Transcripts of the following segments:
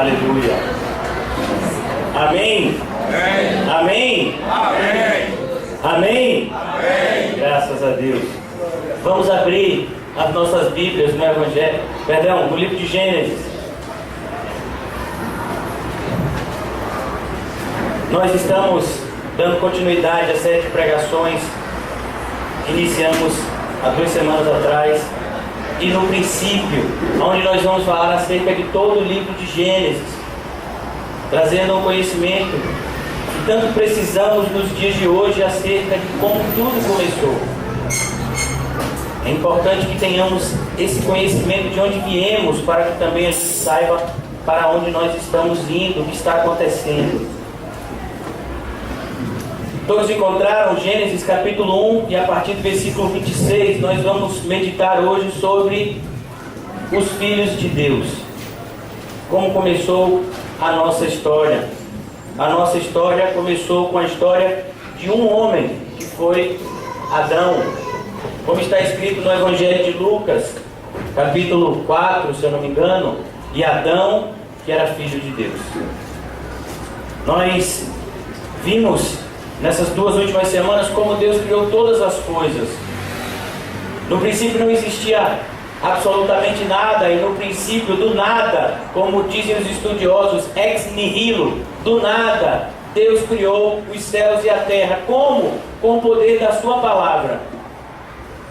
Aleluia. Amém? Amém? Amém. Amém? Amém. Graças a Deus. Vamos abrir as nossas Bíblias no Evangelho, no livro de Gênesis. Nós estamos dando continuidade à série de pregações que iniciamos há 2 semanas atrás. E no princípio, onde nós vamos falar acerca de todo o livro de Gênesis, trazendo um conhecimento que tanto precisamos nos dias de hoje acerca de como tudo começou. É importante que tenhamos esse conhecimento de onde viemos, para que também a gente saiba para onde nós estamos indo, o que está acontecendo. Todos encontraram Gênesis capítulo 1 e a partir do versículo 26 nós vamos meditar hoje sobre os filhos de Deus. Como começou a nossa história? A nossa história começou com a história de um homem, que foi Adão. Como está escrito no Evangelho de Lucas, capítulo 4, se eu não me engano, e Adão, que era filho de Deus. Nós vimos nessas 2 últimas semanas como Deus criou todas as coisas. No princípio não existia absolutamente nada, e no princípio do nada, como dizem os estudiosos, ex nihilo, do nada, Deus criou os céus e a terra. Como? Com o poder da sua palavra.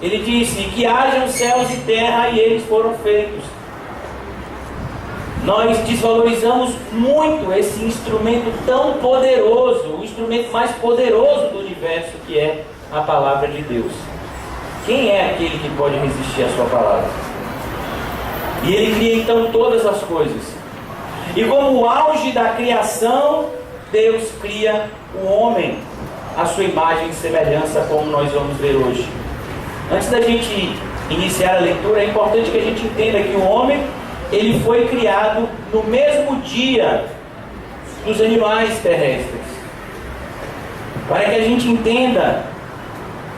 Ele disse que hajam céus e terra, e eles foram feitos. Nós desvalorizamos muito esse instrumento tão poderoso, o instrumento mais poderoso do universo, que é a palavra de Deus. Quem é aquele que pode resistir à sua palavra? E ele cria então todas as coisas. E como o auge da criação, Deus cria o homem à sua imagem e semelhança, como nós vamos ver hoje. Antes da gente iniciar a leitura, é importante que a gente entenda que o homem, ele foi criado no mesmo dia dos animais terrestres. Para que a gente entenda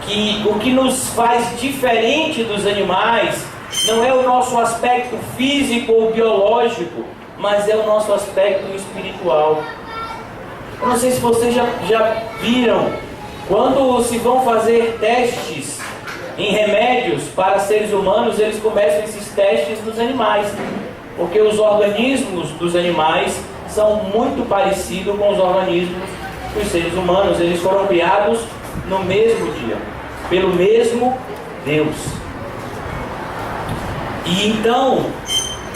que o que nos faz diferente dos animais não é o nosso aspecto físico ou biológico, mas é o nosso aspecto espiritual. Eu não sei se vocês já viram, quando se vão fazer testes em remédios para seres humanos, eles começam esses testes nos animais, porque os organismos dos animais são muito parecidos com os organismos dos seres humanos. Eles foram criados no mesmo dia, pelo mesmo Deus. E então,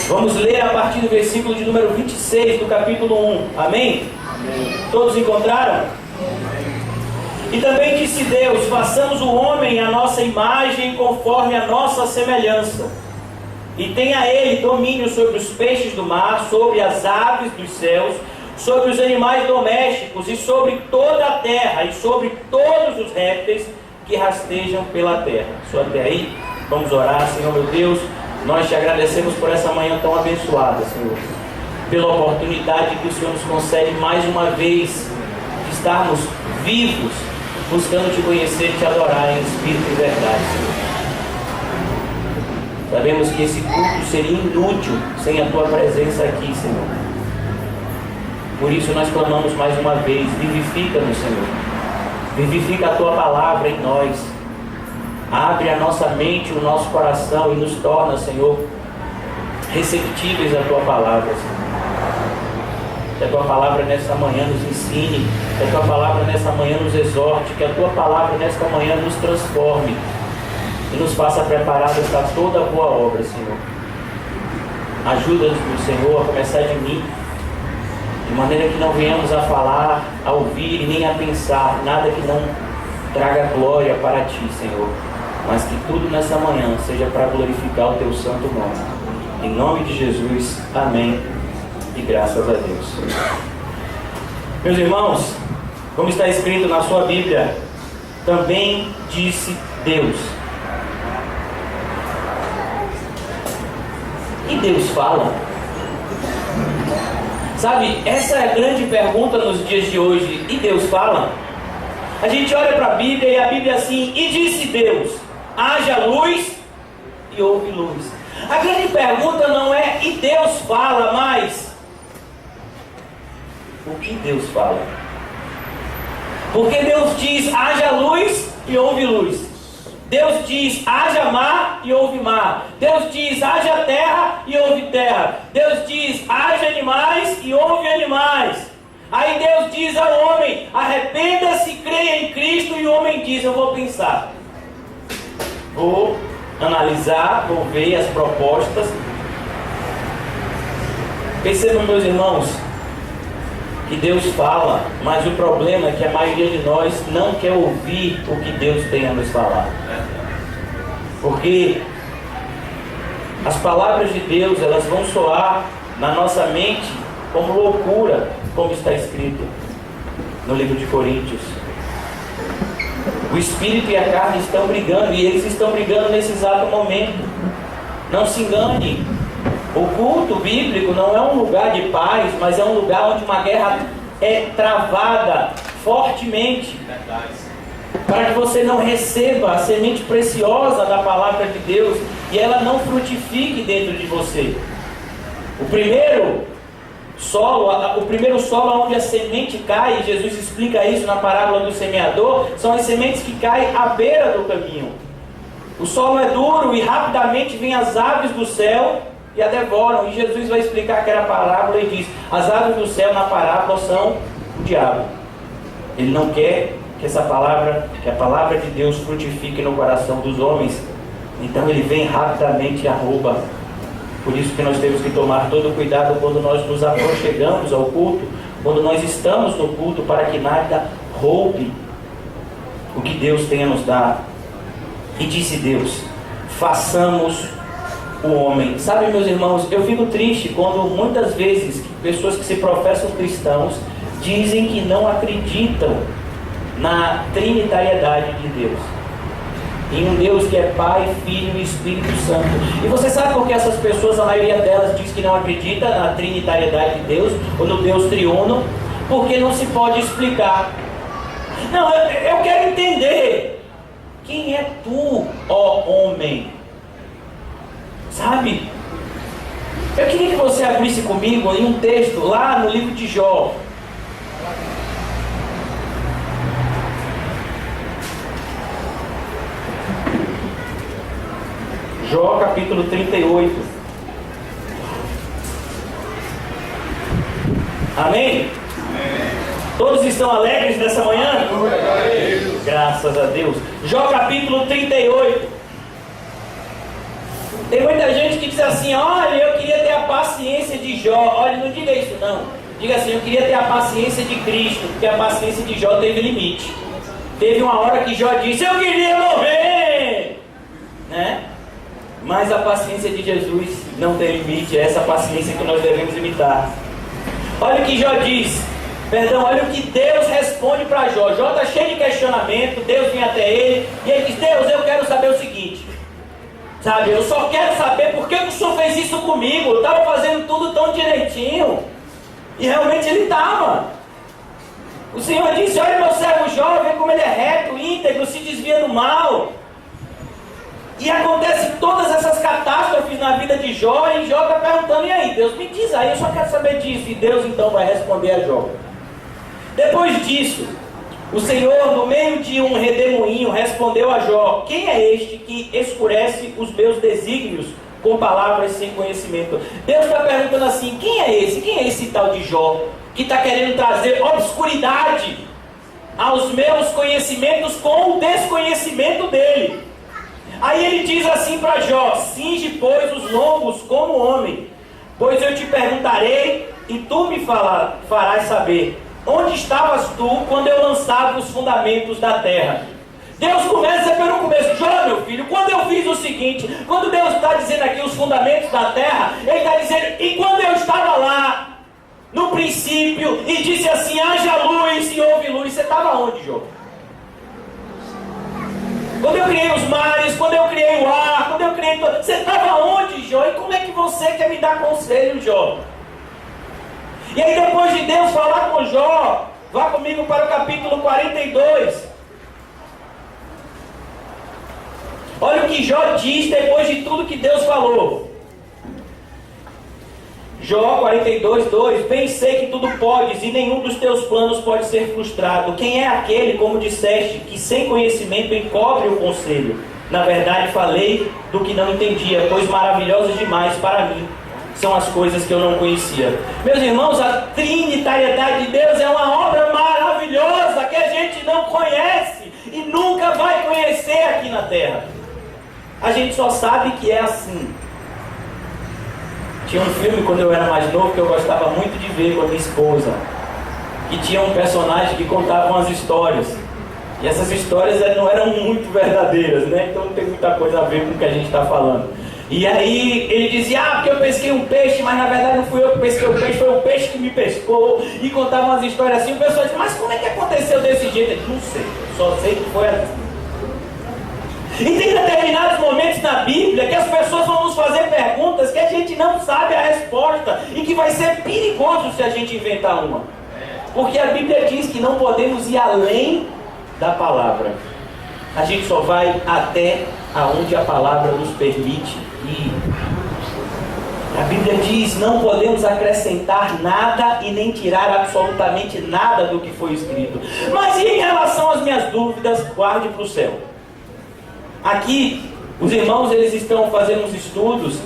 vamos ler a partir do versículo de número 26 do capítulo 1. Amém? Amém. Todos encontraram? E também disse Deus: façamos o homem à nossa imagem, conforme a nossa semelhança, e tenha ele domínio sobre os peixes do mar, sobre as aves dos céus, sobre os animais domésticos, e sobre toda a terra, e sobre todos os répteis que rastejam pela terra. Só até aí, vamos orar. Senhor meu Deus, nós te agradecemos por essa manhã tão abençoada, Senhor, pela oportunidade que o Senhor nos concede mais uma vez de estarmos vivos, buscando te conhecer e te adorar em espírito e verdade, Senhor. Sabemos que esse culto seria inútil sem a tua presença aqui, Senhor. Por isso nós clamamos mais uma vez: vivifica-nos, Senhor. Vivifica a tua palavra em nós. Abre a nossa mente, o nosso coração, e nos torna, Senhor, receptíveis à tua palavra, Senhor. Que a tua palavra nesta manhã nos ensine, que a tua palavra nesta manhã nos exorte, que a tua palavra nesta manhã nos transforme e nos faça preparados para toda boa obra, Senhor. Ajuda-nos, Senhor, a começar de mim, de maneira que não venhamos a falar, a ouvir e nem a pensar nada que não traga glória para ti, Senhor, mas que tudo nessa manhã seja para glorificar o teu santo nome. Em nome de Jesus, amém. E graças a Deus. Meus irmãos, como está escrito na sua Bíblia, também disse Deus. E Deus fala? Sabe, essa é a grande pergunta nos dias de hoje. E Deus fala? A gente olha para a Bíblia e a Bíblia é assim: e disse Deus, haja luz, e houve luz. A grande pergunta não é e Deus fala, mas que Deus fala. Porque Deus diz, haja luz e houve luz. Deus diz, haja mar e houve mar. Deus diz, haja terra e houve terra. Deus diz, haja animais e houve animais. Aí Deus diz ao homem, arrependa-se, creia em Cristo. E o homem diz, eu vou pensar. Vou analisar, vou ver as propostas. Percebam, meus irmãos, que Deus fala, mas o problema é que a maioria de nós não quer ouvir o que Deus tem a nos falar. Porque as palavras de Deus, elas vão soar na nossa mente como loucura, como está escrito no livro de Coríntios. O Espírito e a carne estão brigando, e eles estão brigando nesse exato momento. Não se engane. O culto bíblico não é um lugar de paz, mas é um lugar onde uma guerra é travada fortemente. Para que você não receba a semente preciosa da palavra de Deus e ela não frutifique dentro de você. O primeiro solo onde a semente cai, Jesus explica isso na parábola do semeador, são as sementes que caem à beira do caminho. O solo é duro e rapidamente vêm as aves do céu e a devoram. E Jesus vai explicar aquela parábola e diz, as aves do céu na parábola são o diabo. Ele não quer que a palavra de Deus frutifique no coração dos homens. Então ele vem rapidamente e a rouba. Por isso que nós temos que tomar todo cuidado quando nós nos aproximamos ao culto, quando nós estamos no culto, para que nada roube o que Deus tem a nos dar. E disse Deus, façamos o homem. Sabe, meus irmãos, eu fico triste quando muitas vezes pessoas que se professam cristãos dizem que não acreditam na trinitariedade de Deus, em um Deus que é Pai, Filho e Espírito Santo. E você sabe por que essas pessoas, a maioria delas, diz que não acredita na trinitariedade de Deus, ou no Deus triuno? Porque não se pode explicar. Não, eu quero entender. Quem é tu, ó homem? Sabe? Eu queria que você abrisse comigo em um texto lá no livro de Jó. Jó capítulo 38. Amém? Todos estão alegres nessa manhã? Graças a Deus. Jó capítulo 38. Tem muita gente que diz assim, olha, eu queria ter a paciência de Jó. Olha, não diga isso não. Diga assim, eu queria ter a paciência de Cristo, porque a paciência de Jó teve limite. Teve uma hora que Jó disse, eu queria morrer, né? Mas a paciência de Jesus não tem limite. É essa paciência que nós devemos imitar. Olha o que Jó diz. Olha o que Deus responde para Jó. Jó está cheio de questionamento. Deus vem até ele e ele diz, Deus, eu quero saber o seguinte. Sabe, eu só quero saber por que o Senhor fez isso comigo. Eu estava fazendo tudo tão direitinho. E realmente ele estava. O Senhor disse, olha meu servo Jó, vê como ele é reto, íntegro, se desvia do mal. E acontece todas essas catástrofes na vida de Jó, e Jó está perguntando, e aí, Deus, me diz aí, eu só quero saber disso. E Deus então vai responder a Jó. Depois disso, o Senhor, no meio de um redemoinho, respondeu a Jó, quem é este que escurece os meus desígnios com palavras sem conhecimento? Deus está perguntando assim, quem é esse? Quem é esse tal de Jó, que está querendo trazer obscuridade aos meus conhecimentos com o desconhecimento dele? Aí ele diz assim para Jó, cinge, pois, os lombos como homem, pois eu te perguntarei e tu me farás saber, onde estavas tu quando eu lançava os fundamentos da terra? Deus começa pelo começo. Jó, meu filho, quando eu fiz o seguinte, quando Deus está dizendo aqui os fundamentos da terra, Ele está dizendo, e quando eu estava lá, no princípio, e disse assim, haja luz e houve luz, você estava onde, Jó? Quando eu criei os mares, quando eu criei o ar, quando eu criei tudo, você estava onde, Jó? E como é que você quer me dar conselho, Jó? E aí depois de Deus falar com Jó, vá comigo para o capítulo 42. Olha o que Jó diz depois de tudo que Deus falou. Jó 42:2, bem sei que tudo podes e nenhum dos teus planos pode ser frustrado. Quem é aquele, como disseste, que sem conhecimento encobre o conselho? Na verdade falei do que não entendia, pois maravilhosas demais para mim são as coisas que eu não conhecia. Meus irmãos, a trinitariedade de Deus é uma obra maravilhosa que a gente não conhece e nunca vai conhecer aqui na terra. A gente só sabe que é assim. Tinha um filme quando eu era mais novo que eu gostava muito de ver com a minha esposa, que tinha um personagem que contava umas histórias, e essas histórias não eram muito verdadeiras, né? Então não tem muita coisa a ver com o que a gente está falando. E aí ele dizia, porque eu pesquei um peixe, mas na verdade não fui eu que pesquei o peixe, foi o peixe que me pescou, e contava umas histórias assim. O pessoal disse, mas como é que aconteceu desse jeito? Ele, não sei, só sei que foi assim. E tem determinados momentos na Bíblia que as pessoas vão nos fazer perguntas que a gente não sabe a resposta e que vai ser perigoso se a gente inventar uma. Porque a Bíblia diz que não podemos ir além da palavra. A gente só vai até aonde a palavra nos permite ir. A Bíblia diz, não podemos acrescentar nada e nem tirar absolutamente nada do que foi escrito. Mas e em relação às minhas dúvidas, guarde para o céu. Aqui, os irmãos, eles estão fazendo uns estudos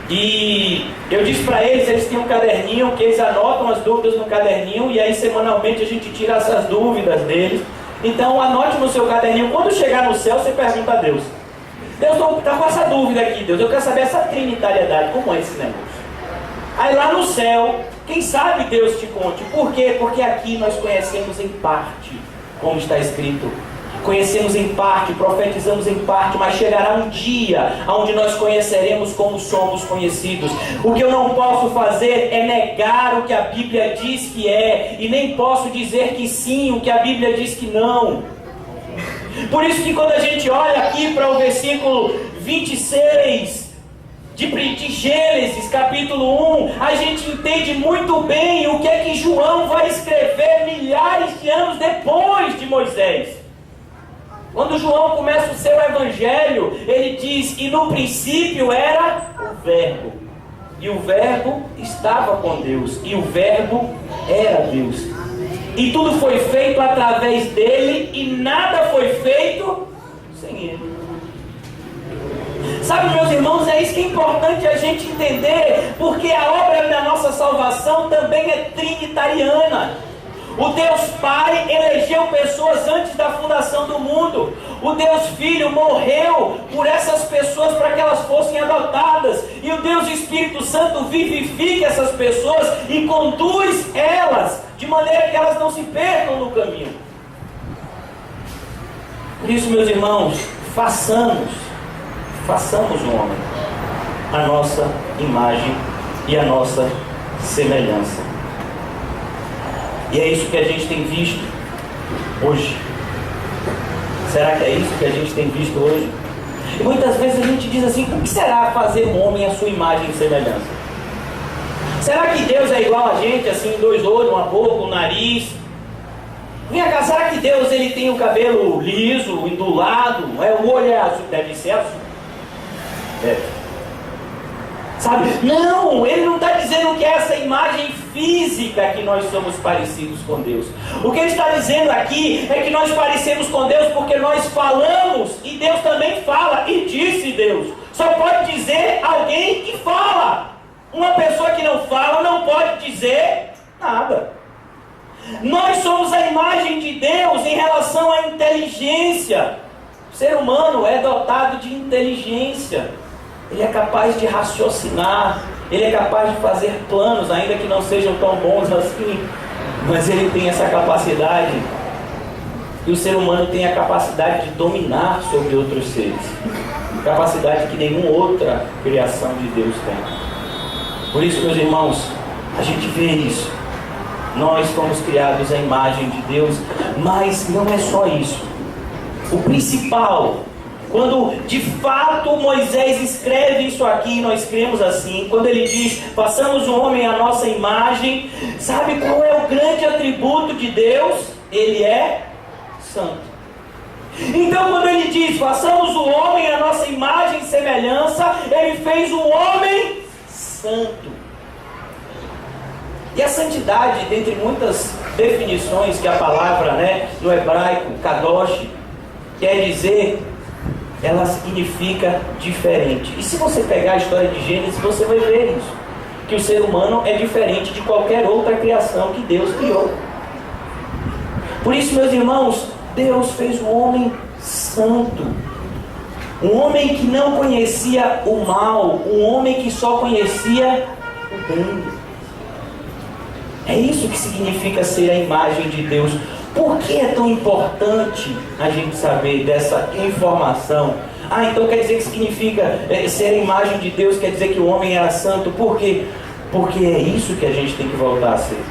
e eu disse para eles, eles têm um caderninho que eles anotam as dúvidas no caderninho e aí semanalmente a gente tira essas dúvidas deles. Então anote no seu caderninho, quando chegar no céu você pergunta a Deus, Deus, está com essa dúvida aqui, Deus, eu quero saber essa trinitariedade, como é esse negócio? Aí lá no céu, quem sabe Deus te conte. Por quê? Porque aqui nós conhecemos em parte, como está escrito. Conhecemos em parte, profetizamos em parte, mas chegará um dia onde nós conheceremos como somos conhecidos. O que eu não posso fazer é negar o que a Bíblia diz que é, e nem posso dizer que sim, o que a Bíblia diz que não. Por isso que quando a gente olha aqui para o versículo 26 de Gênesis, capítulo 1, a gente entende muito bem o que é que João vai escrever milhares de anos depois de Moisés. Quando João começa o seu evangelho, ele diz, e no princípio era o Verbo, e o Verbo estava com Deus, e o Verbo era Deus, e tudo foi feito através dele, e nada foi feito sem ele. Sabe, meus irmãos, é isso que é importante a gente entender, porque a obra da nossa salvação também é trinitariana. O Deus Pai elegeu pessoas antes da fundação do mundo. O Deus Filho morreu por essas pessoas para que elas fossem adotadas. E o Deus Espírito Santo vivifica essas pessoas e conduz elas de maneira que elas não se percam no caminho. Por isso, meus irmãos, façamos o homem a nossa imagem e a nossa semelhança. E é isso que a gente tem visto hoje. Será que é isso que a gente tem visto hoje? E muitas vezes a gente diz assim, o que será fazer um homem a sua imagem e semelhança? Será que Deus é igual a gente, assim, 2 olhos, uma boca, um nariz? Vem cá, será que Deus ele tem o cabelo liso, ondulado? O olho é azul, deve ser azul. Sabe? Não, ele não está dizendo que é essa imagem física que nós somos parecidos com Deus. O que ele está dizendo aqui é que nós parecemos com Deus porque nós falamos e Deus também fala, e disse Deus. Só pode dizer alguém que fala. Uma pessoa que não fala não pode dizer nada. Nós somos a imagem de Deus em relação à inteligência. O ser humano é dotado de inteligência. Ele é capaz de raciocinar, ele é capaz de fazer planos, ainda que não sejam tão bons assim, mas ele tem essa capacidade. E o ser humano tem a capacidade de dominar sobre outros seres, capacidade que nenhuma outra criação de Deus tem. Por isso, meus irmãos, a gente vê isso. Nós fomos criados à imagem de Deus, mas não é só isso. O principal, quando de fato Moisés escreve isso aqui, nós cremos assim, quando ele diz, façamos o homem à nossa imagem, sabe qual é o grande atributo de Deus? Ele é santo. Então quando ele diz, façamos o homem à nossa imagem e semelhança, ele fez o homem santo. E a santidade, dentre muitas definições que a palavra, no hebraico, kadosh, quer dizer, ela significa diferente. E se você pegar a história de Gênesis, você vai ver isso, que o ser humano é diferente de qualquer outra criação que Deus criou. Por isso, meus irmãos, Deus fez o homem santo, um homem que não conhecia o mal, um homem que só conhecia o bem. É isso que significa ser a imagem de Deus. Por que é tão importante a gente saber dessa informação? Então quer dizer que significa ser a imagem de Deus, quer dizer que o homem era santo. Por quê? Porque é isso que a gente tem que voltar a ser.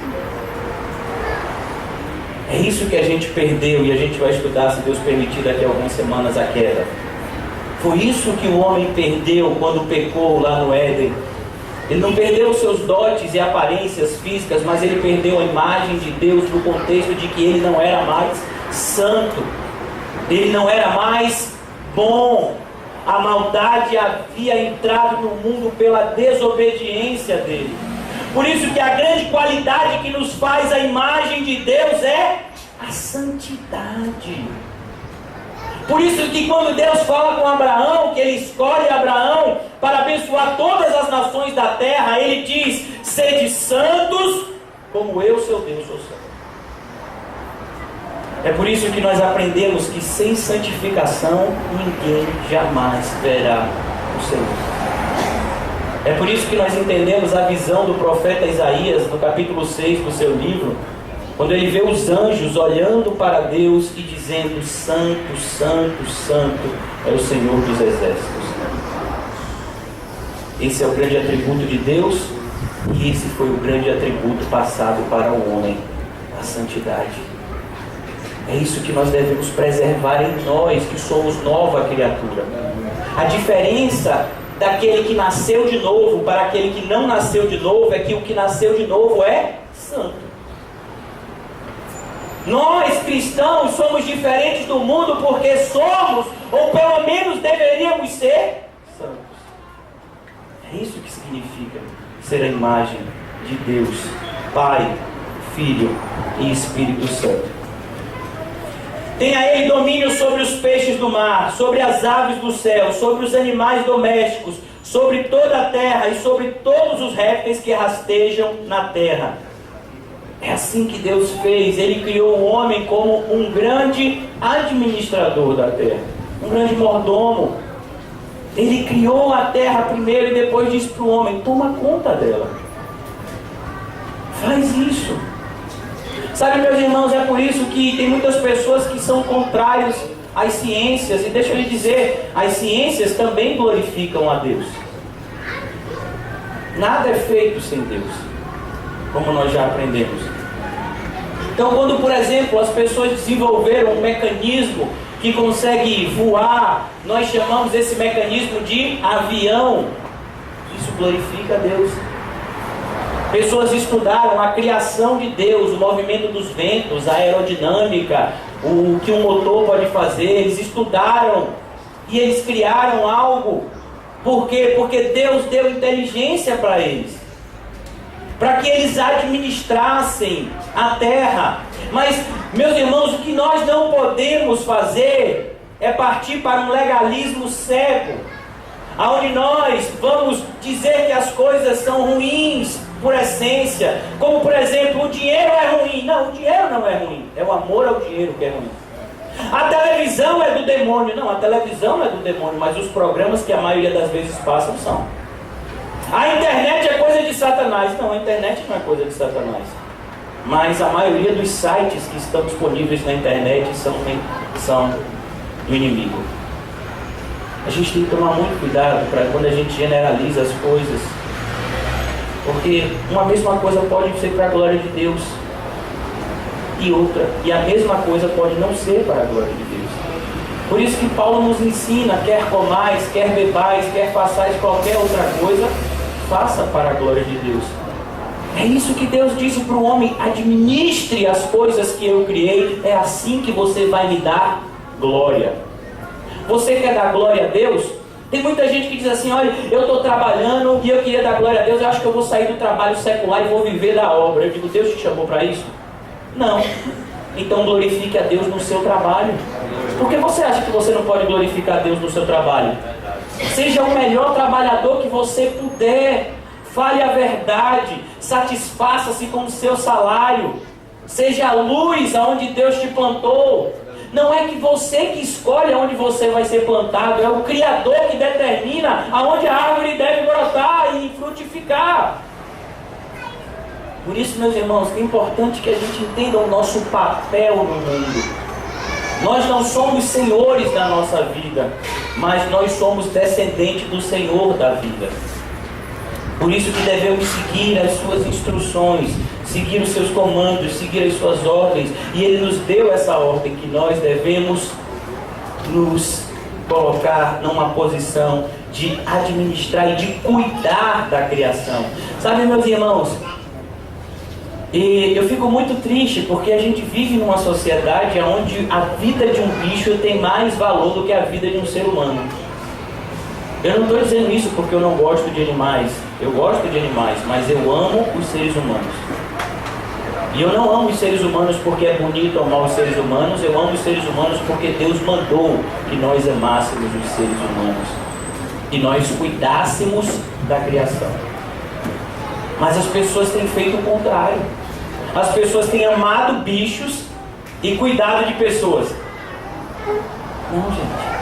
É isso que a gente perdeu, e a gente vai estudar, se Deus permitir, daqui a algumas semanas, a queda. Foi isso que o homem perdeu quando pecou lá no Éden. Ele não perdeu os seus dotes e aparências físicas, mas ele perdeu a imagem de Deus no contexto de que ele não era mais santo. Ele não era mais bom. A maldade havia entrado no mundo pela desobediência dele. Por isso que a grande qualidade que nos faz a imagem de Deus é a santidade. Por isso que quando Deus fala com Abraão, que Ele escolhe Abraão para abençoar todas as nações da terra, Ele diz: sede santos, como eu, seu Deus, sou santo. É por isso que nós aprendemos que sem santificação ninguém jamais verá o Senhor. É por isso que nós entendemos a visão do profeta Isaías, no capítulo 6 do seu livro, quando ele vê os anjos olhando para Deus e dizendo: santo, santo, santo é o Senhor dos exércitos. Esse é o grande atributo de Deus, e esse foi o grande atributo passado para o homem, a santidade. É isso que nós devemos preservar em nós, que somos nova criatura. A diferença daquele que nasceu de novo para aquele que não nasceu de novo é que o que nasceu de novo é santo. Nós cristãos somos diferentes do mundo porque somos, ou pelo menos deveríamos ser, santos. É isso que significa ser a imagem de Deus, Pai, Filho e Espírito Santo. Tenha Ele domínio sobre os peixes do mar, sobre as aves do céu, sobre os animais domésticos, sobre toda a terra e sobre todos os répteis que rastejam na terra. É assim que Deus fez. Ele criou o homem como um grande administrador da terra, um grande mordomo. Ele criou a terra primeiro e depois disse para o homem: toma conta dela, faz isso. Sabe, meus irmãos, é por isso que tem muitas pessoas que são contrárias às ciências. E deixa eu lhe dizer, as ciências também glorificam a Deus. Nada é feito sem Deus, como nós já aprendemos. Então, quando, por exemplo, as pessoas desenvolveram um mecanismo que consegue voar, nós chamamos esse mecanismo de avião. Isso glorifica a Deus. Pessoas estudaram a criação de Deus, o movimento dos ventos, a aerodinâmica, o que um motor pode fazer. Eles estudaram e eles criaram algo. Por quê? Porque Deus deu inteligência para eles, para que eles administrassem a terra. Mas, meus irmãos, o que nós não podemos fazer é partir para um legalismo cego, onde nós vamos dizer que as coisas são ruins por essência, como por exemplo, o dinheiro é ruim. Não, o dinheiro não é ruim, é o amor ao dinheiro que é ruim. A televisão é do demônio. Não, a televisão não é do demônio, mas os programas que a maioria das vezes passam são. A internet é coisa de Satanás. Não, a internet não é coisa de Satanás, mas a maioria dos sites que estão disponíveis na internet são do inimigo. A gente tem que tomar muito cuidado para quando a gente generaliza as coisas, porque uma mesma coisa pode ser para a glória de Deus e a mesma coisa pode não ser para a glória de Deus. Por isso que Paulo nos ensina: quer comais, quer bebais, quer façais qualquer outra coisa, faça para a glória de Deus. É isso que Deus disse para o homem: administre as coisas que eu criei, é assim que você vai me dar glória. Você quer dar glória a Deus? Tem muita gente que diz assim, olha, eu estou trabalhando e eu queria dar glória a Deus, eu acho que eu vou sair do trabalho secular e vou viver da obra. Eu digo, Deus te chamou para isso? Não. Então glorifique a Deus no seu trabalho. Por que você acha que você não pode glorificar a Deus no seu trabalho? Seja o melhor trabalhador que você puder. Fale a verdade. Satisfaça-se com o seu salário. Seja a luz aonde Deus te plantou. Não é que você que escolhe aonde você vai ser plantado. É o Criador que determina aonde a árvore deve brotar e frutificar. Por isso, meus irmãos, é importante que a gente entenda o nosso papel no mundo. Nós não somos senhores da nossa vida, mas nós somos descendentes do Senhor da vida. Por isso que devemos seguir as suas instruções, seguir os seus comandos, seguir as suas ordens. E Ele nos deu essa ordem, que nós devemos nos colocar numa posição de administrar e de cuidar da criação. Sabe, meus irmãos, e eu fico muito triste porque a gente vive numa sociedade onde a vida de um bicho tem mais valor do que a vida de um ser humano. Eu não estou dizendo isso porque eu não gosto de animais. Eu gosto de animais, mas eu amo os seres humanos. E eu não amo os seres humanos porque é bonito amar os seres humanos. Eu amo os seres humanos porque Deus mandou que nós amássemos os seres humanos. E nós cuidássemos da criação. Mas as pessoas têm feito o contrário. As pessoas têm amado bichos e cuidado de pessoas. Não, gente.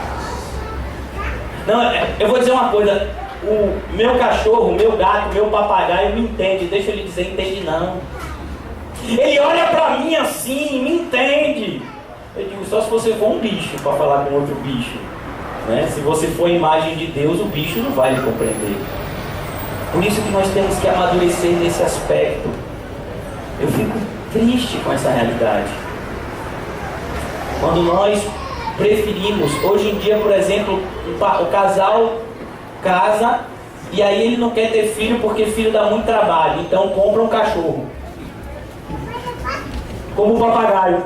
Não, eu vou dizer uma coisa. O meu cachorro, o meu gato, o meu papagaio me entende. Deixa ele dizer, entende não. Ele olha pra mim assim, me entende. Eu digo, só se você for um bicho para falar com outro bicho, né? Se você for a imagem de Deus, o bicho não vai lhe compreender. Por isso que nós temos que amadurecer nesse aspecto. Eu fico triste com essa realidade. Quando nós preferimos, hoje em dia, por exemplo, o casal casa e aí ele não quer ter filho porque filho dá muito trabalho, então compra um cachorro. Como um papagaio.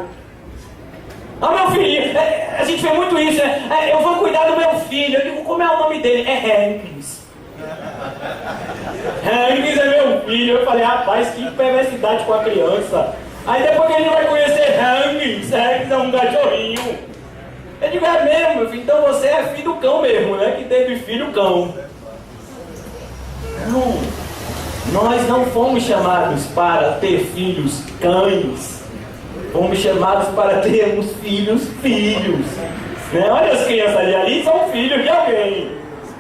Ah, meu filho, a gente vê muito isso, né? Eu vou cuidar do meu filho. Eu digo, como é o nome dele? É Hankins. Hankins é meu filho. Eu falei, rapaz, que perversidade com a criança. Aí depois que ele vai conhecer Hankins é um cachorrinho. Eu digo, é mesmo, meu filho, então você é filho do cão mesmo, né? Que teve filho cão. Não, nós não fomos chamados para ter filhos cães. Fomos chamados para termos filhos. Né? Olha as crianças ali são filhos de alguém.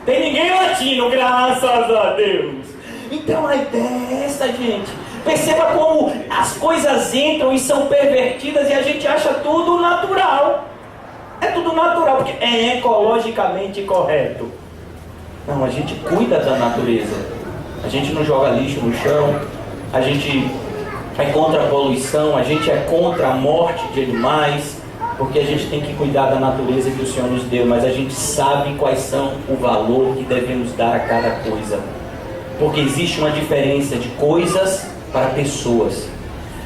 Tem ninguém latino, graças a Deus. Então a ideia é essa, gente. Perceba como as coisas entram e são pervertidas e a gente acha tudo natural. É tudo natural, porque é ecologicamente correto. Não, a gente cuida da natureza. A gente não joga lixo no chão. A gente é contra a poluição. A gente é contra a morte de animais. Porque a gente tem que cuidar da natureza que o Senhor nos deu. Mas a gente sabe quais são o valor que devemos dar a cada coisa. Porque existe uma diferença de coisas para pessoas.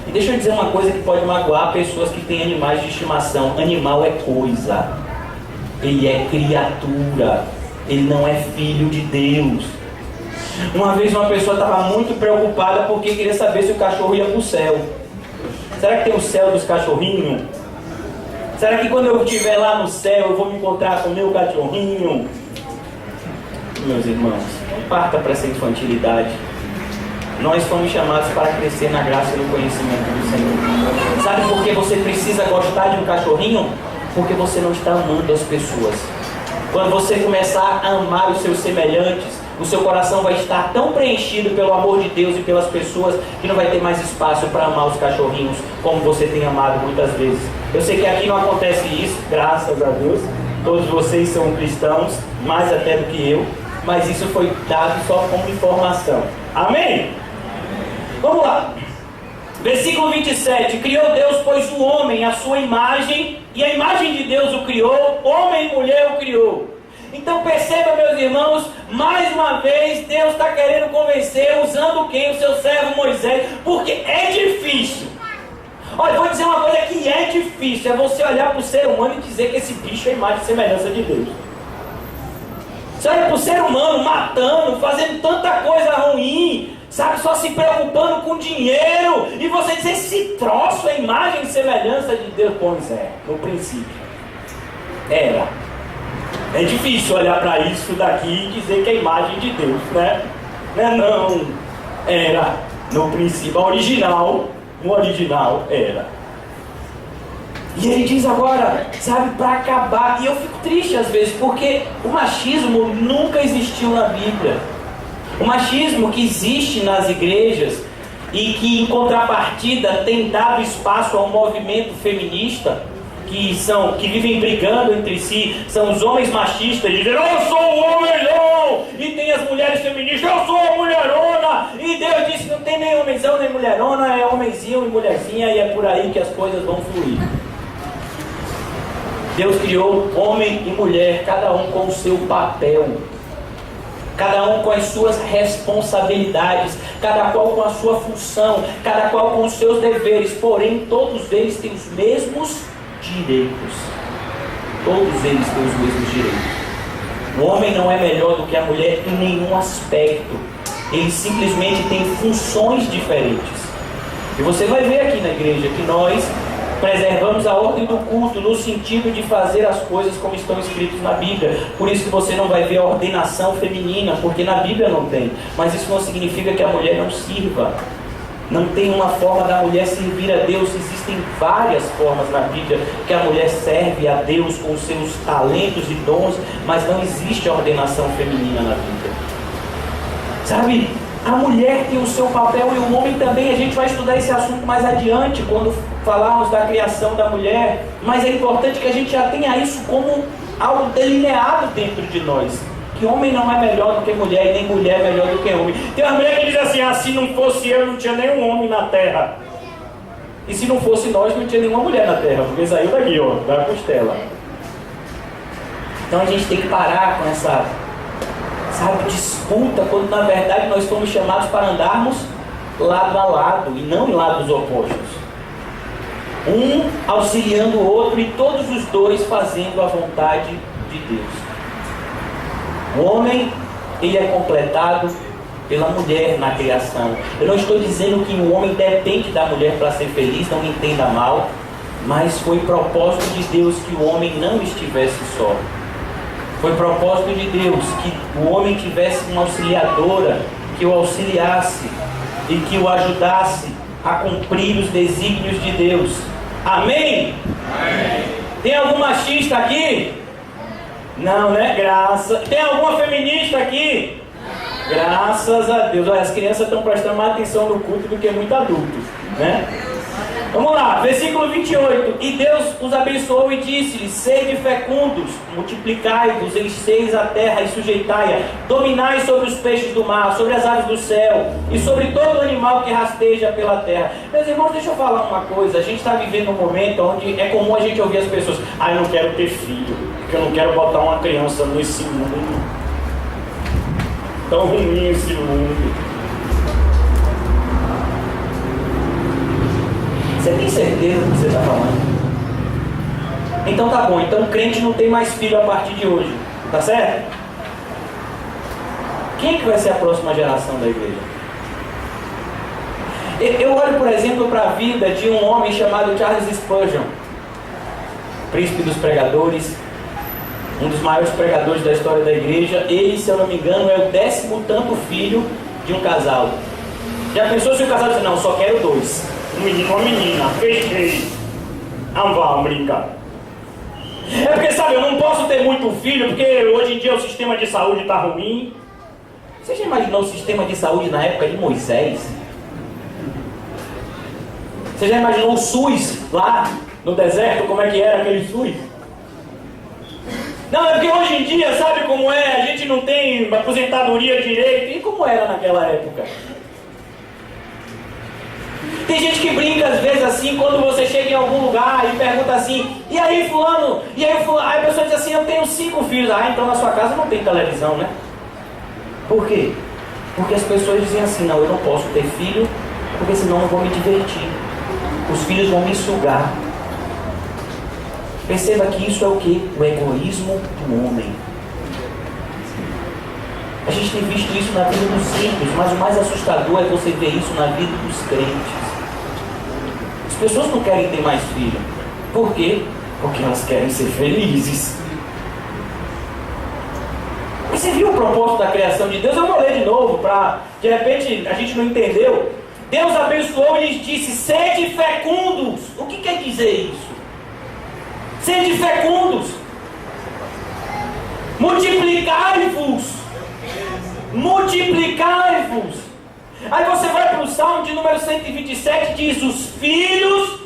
E deixa eu dizer uma coisa que pode magoar pessoas que têm animais de estimação. Animal é coisa. Ele é criatura. Ele não é filho de Deus. Uma vez uma pessoa estava muito preocupada porque queria saber se o cachorro ia para o céu. Será que tem o céu dos cachorrinhos? Será que quando eu estiver lá no céu eu vou me encontrar com o meu cachorrinho? Meus irmãos, não parta para essa infantilidade. Nós fomos chamados para crescer na graça e no conhecimento do Senhor. Sabe por que você precisa gostar de um cachorrinho? Porque você não está amando as pessoas. Quando você começar a amar os seus semelhantes, o seu coração vai estar tão preenchido pelo amor de Deus e pelas pessoas que não vai ter mais espaço para amar os cachorrinhos como você tem amado muitas vezes. Eu sei que aqui não acontece isso, graças a Deus. Todos vocês são cristãos, mais até do que eu. Mas isso foi dado só como informação. Amém? Vamos lá. Versículo 27. Criou Deus, pois, o homem à sua imagem, e a imagem de Deus o criou, homem e mulher o criou. Então perceba, meus irmãos, mais uma vez Deus está querendo convencer, usando quem? O seu servo Moisés, porque é difícil. Olha, eu vou dizer uma coisa que é difícil, é você olhar para o ser humano e dizer que esse bicho é a imagem e semelhança de Deus. Você olha para o ser humano matando, fazendo tanta coisa ruim, sabe, só se preocupando com dinheiro, e você diz, esse troço é imagem e semelhança de Deus. Pois é, no princípio era. É difícil olhar para isso daqui e dizer que é imagem de Deus, né? Não, era no princípio, no original era. E ele diz agora, sabe, para acabar, e eu fico triste às vezes, porque o machismo nunca existiu na Bíblia. O machismo que existe nas igrejas e que em contrapartida tem dado espaço a um movimento feminista, que vivem brigando entre si, são os homens machistas, dizendo, eu sou o homenão, e tem as mulheres feministas, eu sou a mulherona, e Deus disse que não tem nem homenzão nem mulherona, é homenzinho e mulherzinha, e é por aí que as coisas vão fluir. Deus criou homem e mulher, cada um com o seu papel, cada um com as suas responsabilidades, cada qual com a sua função, cada qual com os seus deveres, porém todos eles têm os mesmos direitos. Todos eles têm os mesmos direitos. O homem não é melhor do que a mulher em nenhum aspecto. Eles simplesmente têm funções diferentes. E você vai ver aqui na igreja que nós preservamos a ordem do culto no sentido de fazer as coisas como estão escritas na Bíblia. Por isso que você não vai ver a ordenação feminina, porque na Bíblia não tem. Mas isso não significa que a mulher não sirva. Não tem uma forma da mulher servir a Deus. Existem várias formas na Bíblia que a mulher serve a Deus com os seus talentos e dons, mas não existe a ordenação feminina na Bíblia. Sabe? A mulher tem o seu papel e o homem também. A gente vai estudar esse assunto mais adiante, quando falarmos da criação da mulher. Mas é importante que a gente já tenha isso como algo delineado dentro de nós. Que homem não é melhor do que mulher, e nem mulher é melhor do que homem. Tem uma mulher que diz assim, se não fosse eu, não tinha nenhum homem na terra. E se não fosse nós, não tinha nenhuma mulher na terra, porque saiu daqui, da costela. Então a gente tem que parar com essa, disputa, quando na verdade nós fomos chamados para andarmos lado a lado, e não em lados opostos. Um auxiliando o outro, e todos os dois fazendo a vontade de Deus. O homem, ele é completado pela mulher na criação. Eu não estou dizendo que o homem depende da mulher para ser feliz, não me entenda mal, mas foi propósito de Deus que o homem não estivesse só. Foi propósito de Deus que o homem tivesse uma auxiliadora, que o auxiliasse e que o ajudasse a cumprir os desígnios de Deus. Amém? Amém. Tem algum machista aqui? Não, né? Tem alguma feminista aqui? Graças a Deus. Olha, as crianças estão prestando mais atenção no culto do que muito adultos, né? Vamos lá, versículo 28. E Deus os abençoou e disse-lhes, sede fecundos, multiplicai-vos, encheis a terra e sujeitai-a, dominai sobre os peixes do mar, sobre as aves do céu e sobre todo animal que rasteja pela terra. Meus irmãos, deixa eu falar uma coisa. A gente está vivendo um momento onde é comum a gente ouvir as pessoas, eu não quero ter filho, porque eu não quero botar uma criança nesse mundo. Tão ruim esse mundo. Você tem certeza do que você está falando? Então tá bom, então crente não tem mais filho a partir de hoje, tá certo? Quem é que vai ser a próxima geração da igreja? Eu olho, por exemplo, para a vida de um homem chamado Charles Spurgeon, príncipe dos pregadores, um dos maiores pregadores da história da igreja. Ele, se eu não me engano, é o 10º tanto filho de um casal. Já pensou se o casal disse, não, só quero 2? Um menino e uma menina, fechei. Não vamos brincar. É porque, sabe, eu não posso ter muito filho, porque hoje em dia o sistema de saúde está ruim. Você já imaginou o sistema de saúde na época de Moisés? Você já imaginou o SUS lá no deserto, como é que era aquele SUS? Não, é porque hoje em dia, sabe como é? A gente não tem aposentadoria direito. E como era naquela época? Tem gente que brinca às vezes assim, quando você chega em algum lugar e pergunta assim, e aí fulano? E aí fulano? Aí a pessoa diz assim, eu tenho 5 filhos. Ah, então na sua casa não tem televisão, né? Por quê? Porque as pessoas dizem assim, não, eu não posso ter filho, porque senão eu não vou me divertir. Os filhos vão me sugar. Perceba que isso é o quê? O egoísmo do homem. A gente tem visto isso na vida dos ímpios, mas o mais assustador é você ver isso na vida dos crentes. As pessoas não querem ter mais filho. Por quê? Porque elas querem ser felizes. Você viu o propósito da criação de Deus? Eu vou ler de novo, para de repente a gente não entendeu. Deus abençoou e lhes disse: sede fecundos. O que quer dizer isso? Sede fecundos. Multiplicai-vos. Multiplicai-vos. Aí você vai para o Salmo de número 127, diz: os filhos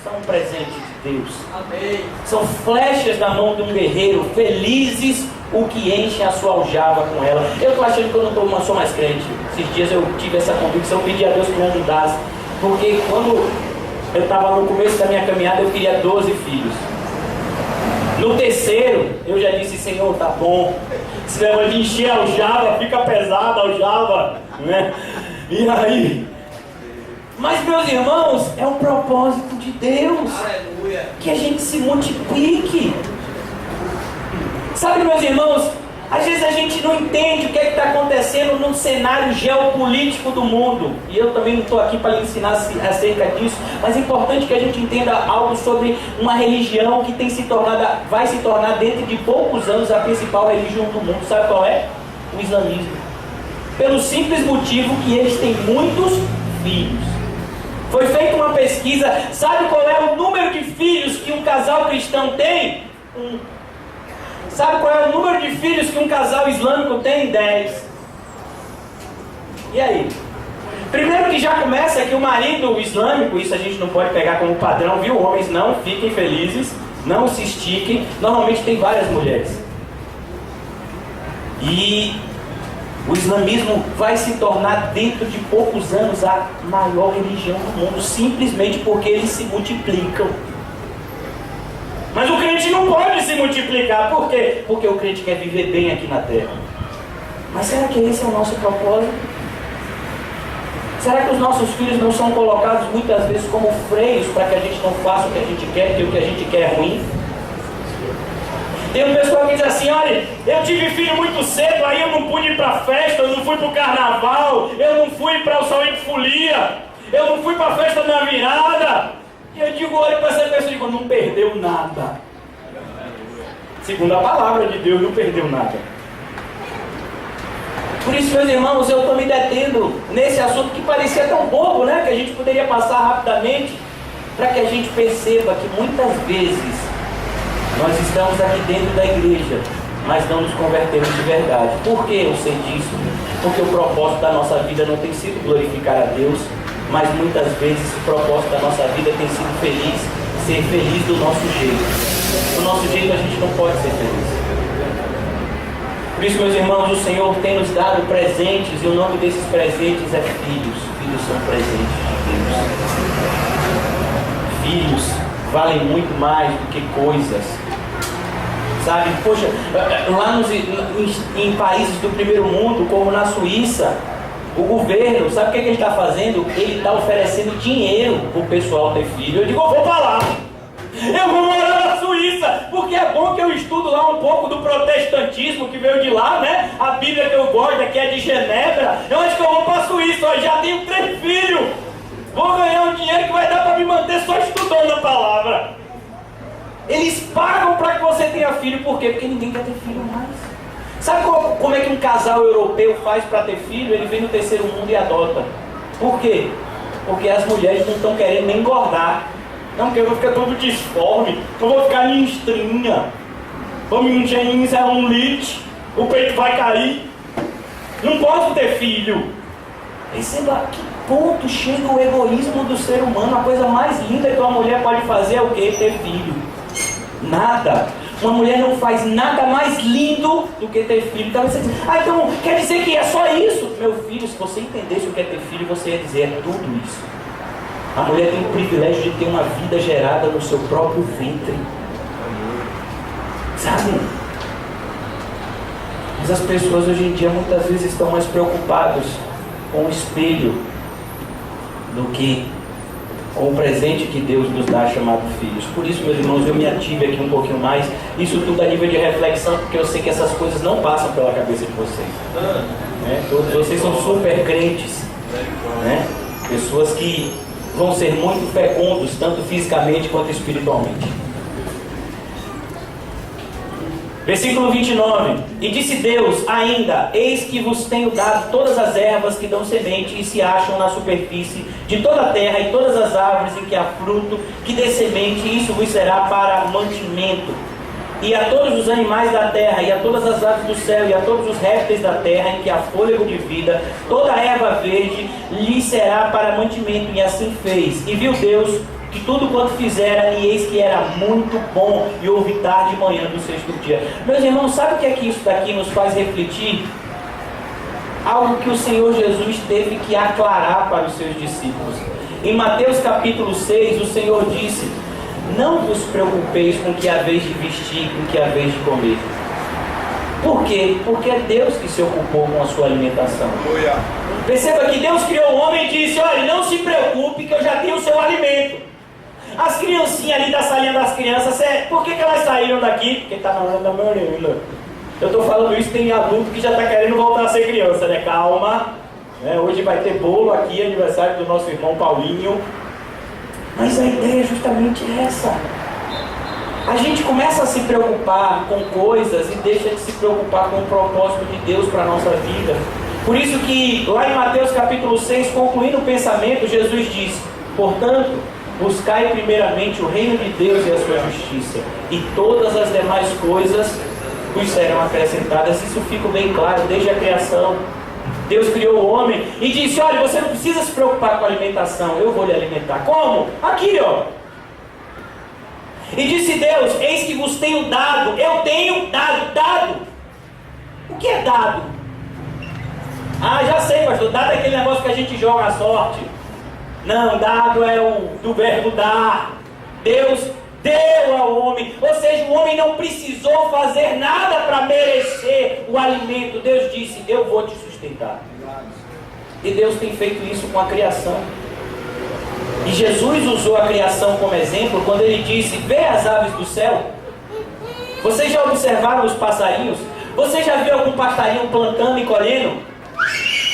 são presente de Deus. Amém. São flechas na mão de um guerreiro, felizes o que enche a sua aljava com ela. Eu estou achando que eu não sou mais crente. Esses dias eu tive essa convicção, pedi a Deus que me ajudasse, porque quando eu estava no começo da minha caminhada, eu queria 12 filhos. No terceiro, eu já disse: Senhor, tá bom, se leva de encher a aljava, fica pesada a aljava, né? E aí? Mas, meus irmãos, é um propósito de Deus. Aleluia. Que a gente se multiplique. Sabe, meus irmãos, às vezes a gente não entende o que é que está acontecendo no cenário geopolítico do mundo. E eu também não estou aqui para lhe ensinar acerca disso, mas é importante que a gente entenda algo sobre uma religião que vai se tornar dentro de poucos anos a principal religião do mundo. Sabe qual é? O islamismo. Pelo simples motivo que eles têm muitos filhos. Foi feita uma pesquisa, sabe qual é o número de filhos que um casal cristão tem? Sabe qual é o número de filhos que um casal islâmico tem? 10. E aí? Primeiro que já começa que o marido islâmico, isso a gente não pode pegar como padrão, viu? Homens, não fiquem felizes, não se estiquem. Normalmente tem várias mulheres. E o islamismo vai se tornar dentro de poucos anos a maior religião do mundo, simplesmente porque eles se multiplicam. Mas o crente não pode se multiplicar. Por quê? Porque o crente quer viver bem aqui na terra. Mas será que esse é o nosso propósito? Será que os nossos filhos não são colocados muitas vezes como freios para que a gente não faça o que a gente quer, porque o que a gente quer é ruim? Tem um pessoal que diz assim: olha, eu tive filho muito cedo, aí eu não pude ir para a festa, eu não fui para o carnaval, eu não fui para o salão de folia, eu não fui para a festa da virada. E eu digo, olha para essa pessoa e digo: não perdeu nada. Segundo a palavra de Deus, não perdeu nada. Por isso, meus irmãos, eu estou me detendo nesse assunto que parecia tão bobo, né? Que a gente poderia passar rapidamente, para que a gente perceba que muitas vezes nós estamos aqui dentro da igreja, mas não nos convertemos de verdade. Por que eu sei disso? Porque o propósito da nossa vida não tem sido glorificar a Deus, mas muitas vezes o propósito da nossa vida tem sido ser feliz do nosso jeito. Do nosso jeito a gente não pode ser feliz. Por isso, meus irmãos, o Senhor tem nos dado presentes, e o nome desses presentes é filhos. Filhos são presentes de Deus. Filhos valem muito mais do que coisas. Sabe, poxa, lá em países do primeiro mundo, como na Suíça, o governo, sabe o que ele está fazendo? Ele está oferecendo dinheiro para o pessoal ter filho. Eu digo: eu vou para lá, eu vou morar na Suíça, porque é bom que eu estudo lá um pouco do protestantismo que veio de lá, né? A Bíblia que eu gosto aqui é de Genebra. Eu acho que eu vou para a Suíça, eu já tenho 3 filhos, vou ganhar um dinheiro que vai dar para me manter só estudando a palavra. Eles pagam para que você tenha filho. Por quê? Porque ninguém quer ter filho mais. Sabe como é que um casal europeu faz para ter filho? Ele vem no terceiro mundo e adota. Por quê? Porque as mulheres não estão querendo nem engordar. Não, porque eu vou ficar todo disforme, eu vou ficar listrinha, vou me encerrar um leite, o peito vai cair. Não posso ter filho. Perceba a que ponto chega o egoísmo do ser humano. A coisa mais linda que uma mulher pode fazer é o quê? Ter filho. Nada. Uma mulher não faz nada mais lindo do que ter filho. Então você diz: então quer dizer que é só isso? Meu filho, se você entendesse o que é ter filho, você ia dizer: é tudo isso. A mulher tem o privilégio de ter uma vida gerada no seu próprio ventre. Sabe? Mas as pessoas hoje em dia muitas vezes estão mais preocupadas com o espelho do que com o presente que Deus nos dá chamado filhos. Por isso, meus irmãos, eu me ative aqui um pouquinho mais. Isso tudo a nível de reflexão, porque eu sei que essas coisas não passam pela cabeça de vocês. Todos vocês são super crentes, pessoas que vão ser muito fecundos, tanto fisicamente quanto espiritualmente. Versículo 29. E disse Deus ainda: eis que vos tenho dado todas as ervas que dão semente e se acham na superfície de toda a terra, e todas as árvores em que há fruto que dê semente, isso vos será para mantimento. E a todos os animais da terra, e a todas as aves do céu, e a todos os répteis da terra em que há fôlego de vida, toda a erva verde lhe será para mantimento. E assim fez. E viu Deus que tudo quanto fizera, e eis que era muito bom. E houve tarde e manhã do sexto dia. Meus irmãos, sabe o que é que isso daqui nos faz refletir? Algo que o Senhor Jesus teve que aclarar para os seus discípulos. Em Mateus capítulo 6, o Senhor disse: não vos preocupeis com o que haveis de vestir, com o que haveis de comer. Por quê? Porque é Deus que se ocupou com a sua alimentação. Perceba que Deus criou o homem e disse: olha, não se preocupe que eu já tenho o seu alimento. As criancinhas ali da salinha das crianças, por que elas saíram daqui? Porque está na hora da merenda. Eu estou falando isso, tem adulto que já está querendo voltar a ser criança, né? Calma. Hoje vai ter bolo aqui, aniversário do nosso irmão Paulinho. Mas a ideia é justamente essa. A gente começa a se preocupar com coisas e deixa de se preocupar com o propósito de Deus para a nossa vida. Por isso que lá em Mateus capítulo 6, concluindo o pensamento, Jesus diz: portanto, buscai primeiramente o reino de Deus e a sua justiça, e todas as demais coisas vos serão acrescentadas. Isso fica bem claro desde a criação. Deus criou o homem e disse: olha, você não precisa se preocupar com a alimentação, eu vou lhe alimentar. Como? Aqui, ó. E disse Deus: eis que vos tenho dado. Eu tenho dado. Dado. O que é dado? Ah, já sei, pastor. Dado é aquele negócio que a gente joga a sorte. Não, dado é do verbo dar. Deus deu ao homem. Ou seja, o homem não precisou fazer nada para merecer o alimento. Deus disse: eu vou te sustentar. E Deus tem feito isso com a criação. E Jesus usou a criação como exemplo quando ele disse: vê as aves do céu. Vocês já observaram os passarinhos? Você já viu algum passarinho plantando e colhendo?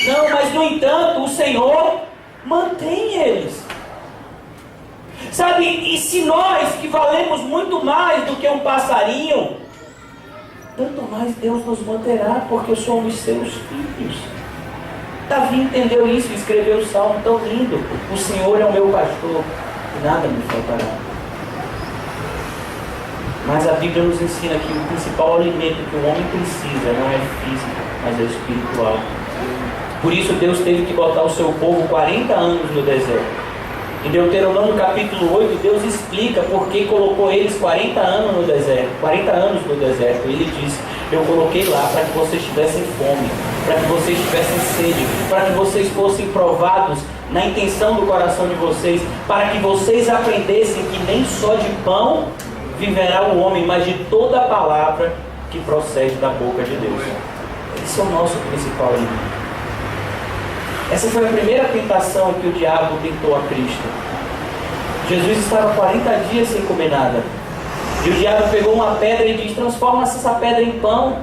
Não, mas no entanto o Senhor mantém eles. Sabe, e se nós que valemos muito mais do que um passarinho, tanto mais Deus nos manterá, porque somos seus filhos. Davi entendeu isso e escreveu o salmo tão lindo: o Senhor é o meu pastor e nada me faltará. Mas a Bíblia nos ensina que o principal alimento que o homem precisa não é físico, mas é espiritual. Por isso Deus teve que botar o seu povo 40 anos no deserto. Em Deuteronômio capítulo 8, Deus explica por que colocou eles 40 anos no deserto. 40 anos no deserto. Ele diz: eu coloquei lá para que vocês tivessem fome, para que vocês tivessem sede, para que vocês fossem provados na intenção do coração de vocês, para que vocês aprendessem que nem só de pão viverá o homem, mas de toda a palavra que procede da boca de Deus. Esse é o nosso principal alimento. Essa foi a primeira tentação que o diabo tentou a Cristo. Jesus estava 40 dias sem comer nada. E o diabo pegou uma pedra e disse: transforma essa pedra em pão.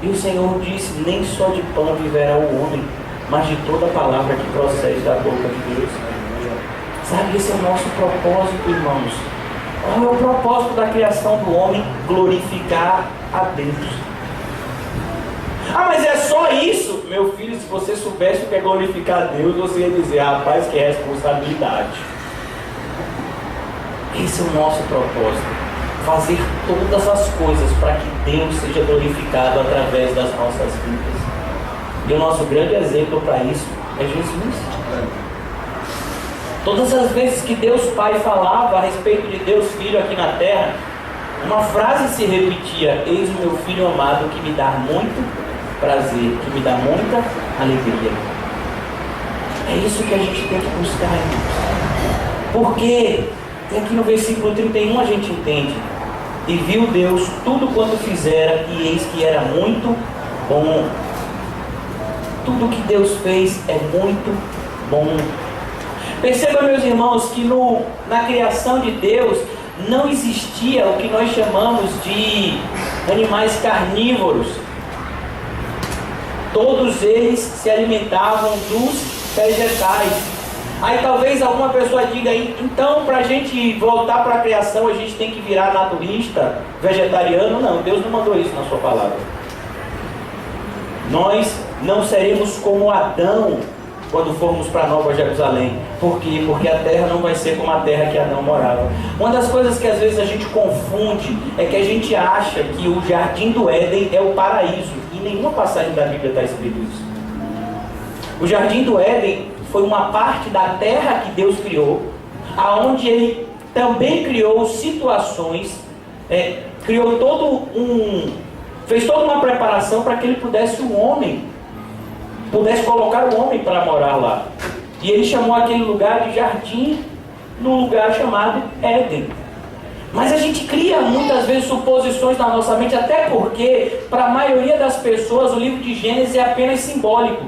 E o Senhor disse: nem só de pão viverá o homem, mas de toda a palavra que procede da boca de Deus. Sabe, esse é o nosso propósito, irmãos. Qual é o propósito da criação do homem? Glorificar a Deus. Ah, mas é só isso? Meu filho, se você soubesse o que é glorificar a Deus, você ia dizer: rapaz, que responsabilidade. Esse é o nosso propósito. Fazer todas as coisas para que Deus seja glorificado através das nossas vidas. E o nosso grande exemplo para isso é Jesus. Todas as vezes que Deus Pai falava a respeito de Deus Filho aqui na terra, uma frase se repetia: eis o meu Filho amado que me dá muito prazer, que me dá muita alegria. É isso que a gente tem que buscar, irmãos. Porque aqui no versículo 31 a gente entende: e viu Deus tudo quanto fizera, e eis que era muito bom. Tudo que Deus fez é muito bom. Perceba, meus irmãos, que na criação de Deus não existia o que nós chamamos de animais carnívoros. Todos eles se alimentavam dos vegetais. Aí talvez alguma pessoa diga, então para a gente voltar para a criação a gente tem que virar naturista, vegetariano. Não, Deus não mandou isso na sua palavra. Nós não seremos como Adão quando formos para Nova Jerusalém. Por quê? Porque a terra não vai ser como a terra que Adão morava. Uma das coisas que às vezes a gente confunde é que a gente acha que o jardim do Éden é o paraíso. E em nenhuma passagem da Bíblia está escrito isso. O jardim do Éden foi uma parte da terra que Deus criou, aonde Ele também criou situações, fez toda uma preparação para que Ele pudesse colocar o homem para morar lá. E Ele chamou aquele lugar de jardim, no lugar chamado Éden. Mas a gente cria muitas vezes suposições na nossa mente, até porque para a maioria das pessoas o livro de Gênesis é apenas simbólico.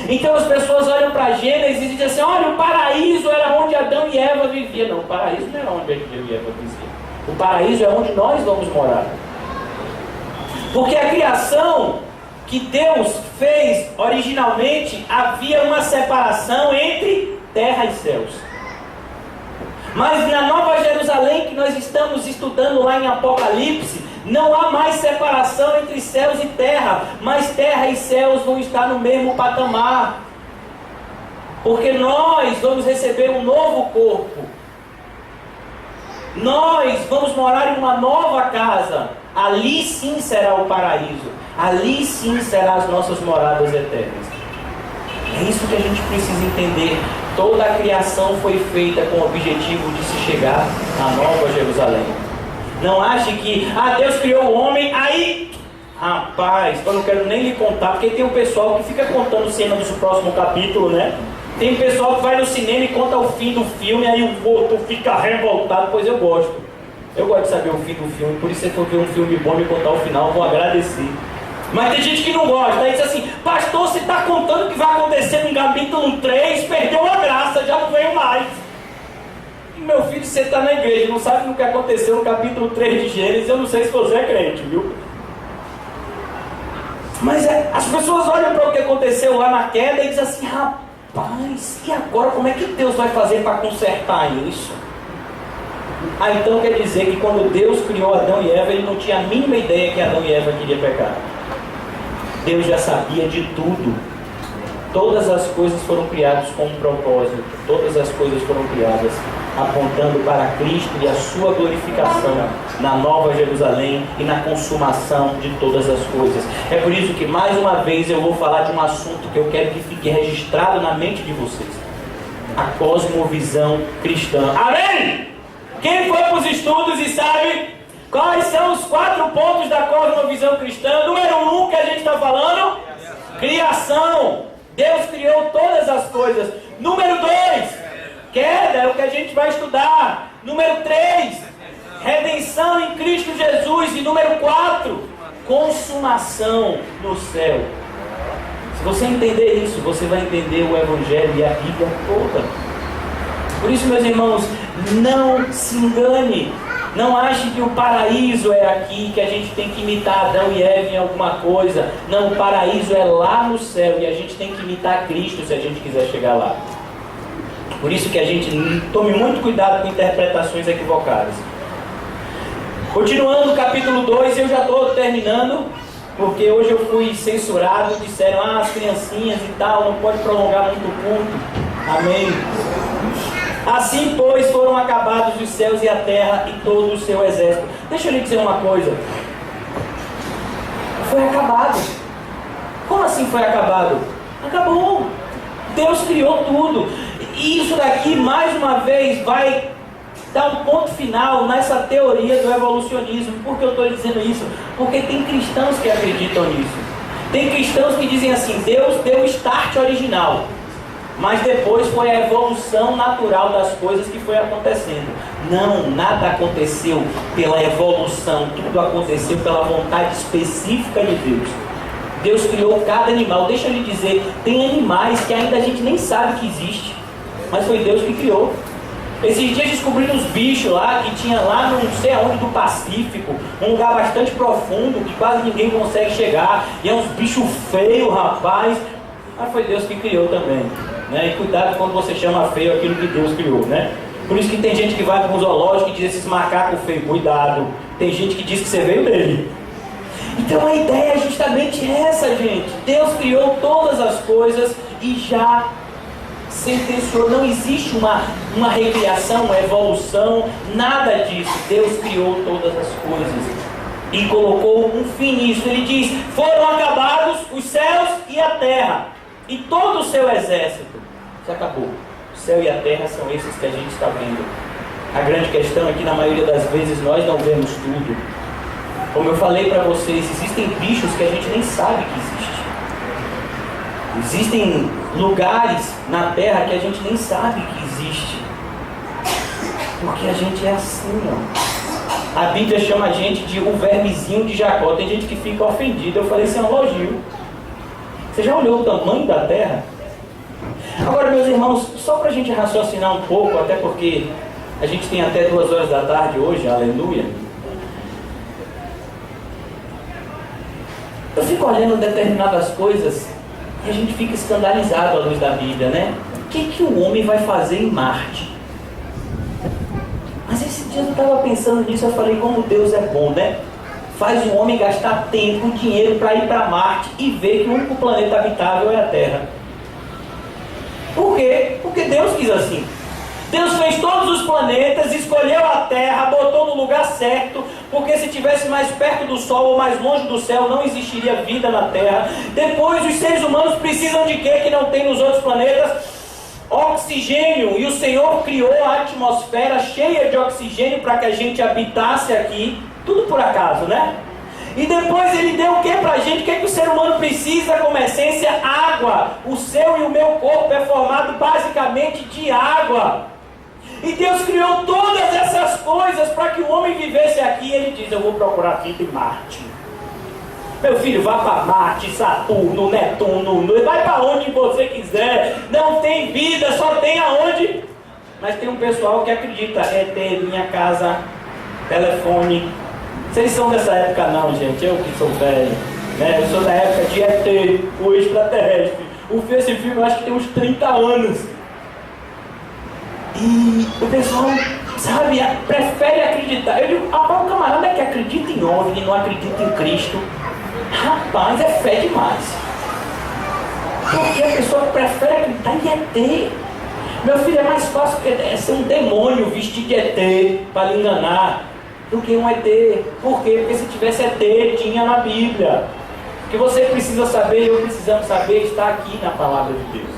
Então as pessoas olham para Gênesis e dizem assim, olha, o paraíso era onde Adão e Eva viviam. Não, o paraíso não era onde Adão e Eva viviam. O paraíso é onde nós vamos morar. Porque a criação que Deus fez originalmente, havia uma separação entre terra e céus. Mas na Nova Jerusalém que nós estamos estudando lá em Apocalipse, não há mais separação entre céus e terra, mas terra e céus vão estar no mesmo patamar. Porque nós vamos receber um novo corpo. Nós vamos morar em uma nova casa. Ali sim será o paraíso. Ali sim serão as nossas moradas eternas. É isso que a gente precisa entender. Toda a criação foi feita com o objetivo de se chegar à Nova Jerusalém. Não ache que, Deus criou o homem, aí, rapaz, eu não quero nem lhe contar, porque tem um pessoal que fica contando cenas do próximo capítulo, né? Tem pessoal que vai no cinema e conta o fim do filme, aí o outro fica revoltado, pois eu gosto. Eu gosto de saber o fim do filme, por isso se for ver um filme bom e contar o final, eu vou agradecer. Mas tem gente que não gosta, aí diz assim, pastor, você está contando o que vai acontecer no capítulo 3, perdeu a graça, já não veio mais. Meu filho, você está na igreja, não sabe o que aconteceu no capítulo 3 de Gênesis, eu não sei se você é crente, viu? Mas as pessoas olham para o que aconteceu lá na queda e dizem assim, rapaz, e agora como é que Deus vai fazer para consertar isso? Então quer dizer que quando Deus criou Adão e Eva, Ele não tinha a mínima ideia que Adão e Eva queriam pecar. Deus já sabia de tudo. Todas as coisas foram criadas com um propósito. Todas as coisas foram criadas apontando para Cristo e a sua glorificação na Nova Jerusalém e na consumação de todas as coisas. É por isso que mais uma vez eu vou falar de um assunto que eu quero que fique registrado na mente de vocês. A cosmovisão cristã. Amém? Quem foi para os estudos e sabe quais são os 4 pontos da cosmovisão cristã? Número 1 que a gente está falando? Criação. Deus criou todas as coisas. Número 2, queda, é o que a gente vai estudar. Número 3, redenção em Cristo Jesus. E número 4, consumação no céu. Se você entender isso, você vai entender o Evangelho e a Bíblia toda. Por isso, meus irmãos, não se engane. Não ache que o paraíso é aqui, que a gente tem que imitar Adão e Eva em alguma coisa. Não, o paraíso é lá no céu e a gente tem que imitar Cristo se a gente quiser chegar lá. Por isso que a gente tome muito cuidado com interpretações equivocadas. Continuando o capítulo 2, eu já estou terminando, porque hoje eu fui censurado, disseram, as criancinhas e tal, não pode prolongar muito o culto. Amém. Assim, pois, foram acabados os céus e a terra e todo o seu exército. Deixa eu lhe dizer uma coisa. Foi acabado. Como assim foi acabado? Acabou. Deus criou tudo. E isso daqui, mais uma vez, vai dar um ponto final nessa teoria do evolucionismo. Por que eu estou dizendo isso? Porque tem cristãos que acreditam nisso. Tem cristãos que dizem assim, Deus deu o start original, mas depois foi a evolução natural das coisas que foi acontecendo. Não, nada aconteceu pela evolução, tudo aconteceu pela vontade específica de Deus. Deus criou cada animal. Deixa eu lhe dizer, tem animais que ainda a gente nem sabe que existe. mas foi Deus que criou. Esses dias descobriram uns bichos lá, que tinha lá não sei aonde do Pacífico, um lugar bastante profundo, que quase ninguém consegue chegar, e é uns bichos feios, rapaz. Mas foi Deus que criou também, né? E cuidado quando você chama feio aquilo que Deus criou, né? Por isso que tem gente que vai para um zoológico e diz esses macacos feios, cuidado. Tem gente que diz que você veio dele. Então a ideia é justamente essa, gente. Deus criou todas as coisas e já sentenciou. Não existe uma recriação, uma evolução, nada disso. Deus criou todas as coisas e colocou um fim nisso. Ele diz: foram acabados os céus e a terra e todo o seu exército. Se acabou. O céu e a terra são esses que a gente está vendo. A grande questão é que na maioria das vezes nós não vemos tudo. Como eu falei para vocês, existem bichos que a gente nem sabe que existem. Existem lugares na terra que a gente nem sabe que existe. Porque a gente é assim, ó. A Bíblia chama a gente de o vermezinho de Jacó. Tem gente que fica ofendida. Eu falei, isso é um elogio. Você já olhou o tamanho da terra? Agora, meus irmãos, só para a gente raciocinar um pouco, até porque a gente tem até 2 horas da tarde hoje, aleluia. Eu fico olhando determinadas coisas e a gente fica escandalizado à luz da Bíblia, né? O que o homem vai fazer em Marte? Mas esse dia eu estava pensando nisso, eu falei, como Deus é bom, né? Faz o homem gastar tempo, dinheiro para ir para Marte e ver que o único planeta habitável é a Terra. Por quê? Porque Deus quis assim. Deus fez todos os planetas, escolheu a Terra, botou no lugar certo, porque se estivesse mais perto do Sol ou mais longe do céu, não existiria vida na Terra. Depois, os seres humanos precisam de quê que não tem nos outros planetas? Oxigênio. E o Senhor criou a atmosfera cheia de oxigênio para que a gente habitasse aqui. Tudo por acaso, né? E depois ele deu o que para a gente? O que o ser humano precisa como essência? Água. O seu e o meu corpo é formado basicamente de água. E Deus criou todas essas coisas para que o homem vivesse aqui. Ele diz, eu vou procurar vida em Marte. Meu filho, vá para Marte, Saturno, Netuno, vai para onde você quiser. Não tem vida, só tem aonde. Mas tem um pessoal que acredita, ET, minha casa, telefone. Vocês são dessa época não, gente, eu que sou velho, né? Eu sou da época de ET, o extraterrestre. Esse filme eu acho que tem uns 30 anos. E o pessoal, sabe, prefere acreditar. Eu digo, o camarada que acredita em OVNI, não acredita em Cristo. Rapaz, é fé demais. Porque a pessoa prefere acreditar em ET. Meu filho, é mais fácil ser um demônio vestido de ET para lhe enganar do que um ET. Por quê? Porque se tivesse ET, tinha na Bíblia. O que você precisa saber, eu precisamos saber, está aqui na palavra de Deus.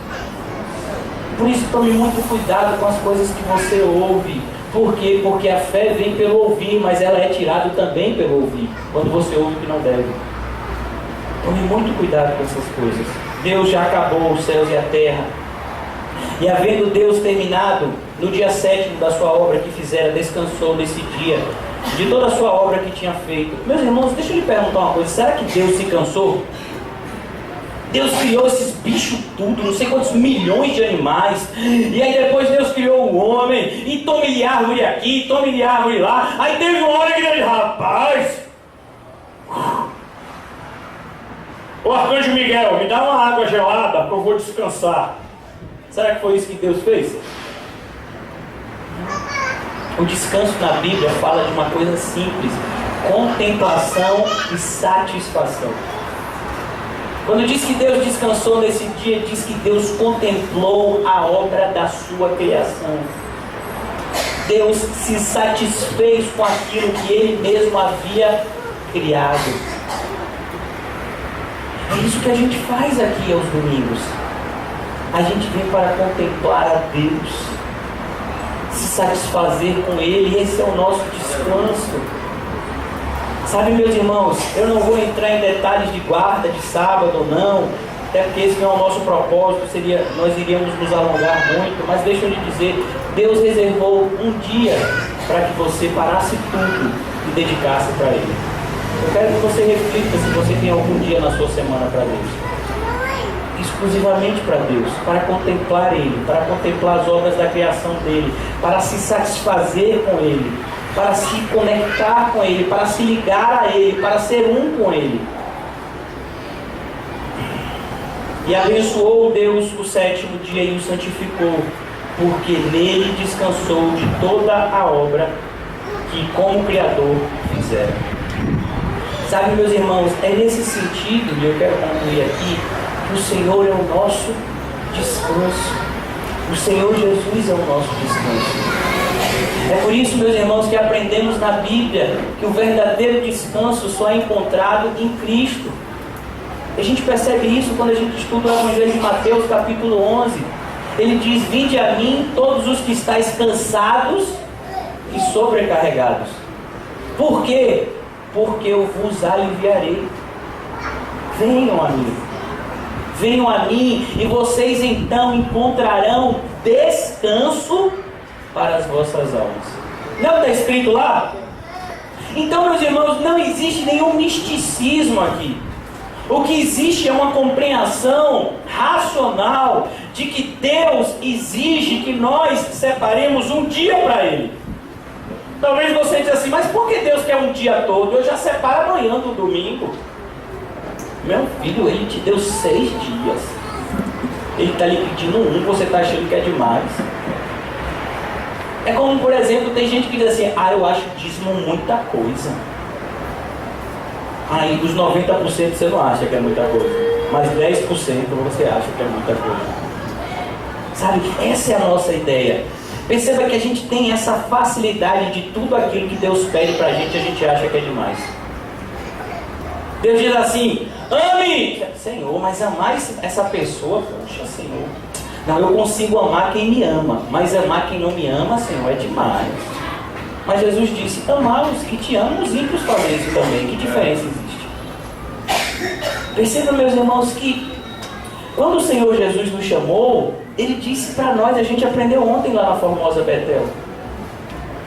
Por isso, tome muito cuidado com as coisas que você ouve. Por quê? Porque a fé vem pelo ouvir, mas ela é tirada também pelo ouvir, quando você ouve o que não deve. Tome muito cuidado com essas coisas. Deus já acabou os céus e a terra. E havendo Deus terminado, no dia 7º da sua obra que fizera, descansou nesse dia, de toda a sua obra que tinha feito. Meus irmãos, deixa eu lhe perguntar uma coisa. Será que Deus se cansou? Deus criou esses bichos tudo, não sei quantos milhões de animais. E aí depois Deus criou o homem. E tome-lhe árvore aqui, tome-lhe árvore lá. Aí teve uma hora que ele disse, rapaz, ô Arcanjo Miguel, me dá uma água gelada que eu vou descansar. Será que foi isso que Deus fez? O descanso na Bíblia fala de uma coisa simples: contemplação e satisfação. Quando diz que Deus descansou nesse dia, diz que Deus contemplou a obra da sua criação. Deus se satisfez com aquilo que Ele mesmo havia criado. É isso que a gente faz aqui aos domingos. A gente vem para contemplar a Deus, se satisfazer com Ele. Esse é o nosso descanso. Sabe, meus irmãos, eu não vou entrar em detalhes de guarda, de sábado, não, até porque esse não é o nosso propósito, nós iríamos nos alongar muito, mas deixa eu lhe dizer, Deus reservou um dia para que você parasse tudo e dedicasse para Ele. Eu quero que você reflita se você tem algum dia na sua semana para Deus. exclusivamente para Deus, para contemplar Ele, para contemplar as obras da criação dEle, para se satisfazer com Ele, para se conectar com Ele, para se ligar a Ele, para ser um com Ele. E abençoou Deus o sétimo dia e o santificou, porque nele descansou de toda a obra que como Criador fizera. Sabe, meus irmãos, é nesse sentido, e eu quero concluir aqui, que o Senhor é o nosso descanso. O Senhor Jesus é o nosso descanso. É por isso, meus irmãos, que aprendemos na Bíblia que o verdadeiro descanso só é encontrado em Cristo. A gente percebe isso quando a gente estuda o Evangelho de Mateus, capítulo 11. Ele diz: vinde a mim todos os que estáis cansados e sobrecarregados. Por quê? Porque eu vos aliviarei. Venham a mim. Venham a mim e vocês então encontrarão descanso para as vossas almas. Não está escrito lá? Então, meus irmãos, não existe nenhum misticismo aqui. O que existe é uma compreensão racional de que Deus exige que nós separemos um dia para Ele. Talvez você diga assim: mas por que Deus quer um dia todo? Eu já separo amanhã do domingo. Meu filho, Ele te deu 6 dias. Ele está lhe pedindo um, você está achando que é demais. É como, por exemplo, tem gente que diz assim: eu acho dízimo muita coisa. Aí dos 90% você não acha que é muita coisa, mas 10% você acha que é muita coisa. Sabe, essa é a nossa ideia. Perceba que a gente tem essa facilidade de tudo aquilo que Deus pede pra gente, a gente acha que é demais. Deus diz assim: ame! Senhor, mas amar essa pessoa, poxa, Senhor, não, eu consigo amar quem me ama, mas amar quem não me ama, Senhor, é demais. Mas Jesus disse: amar os que te amam, os ímpios fazem isso também. Que diferença existe? Percebam, meus irmãos, que quando o Senhor Jesus nos chamou, Ele disse para nós, a gente aprendeu ontem lá na Formosa Betel,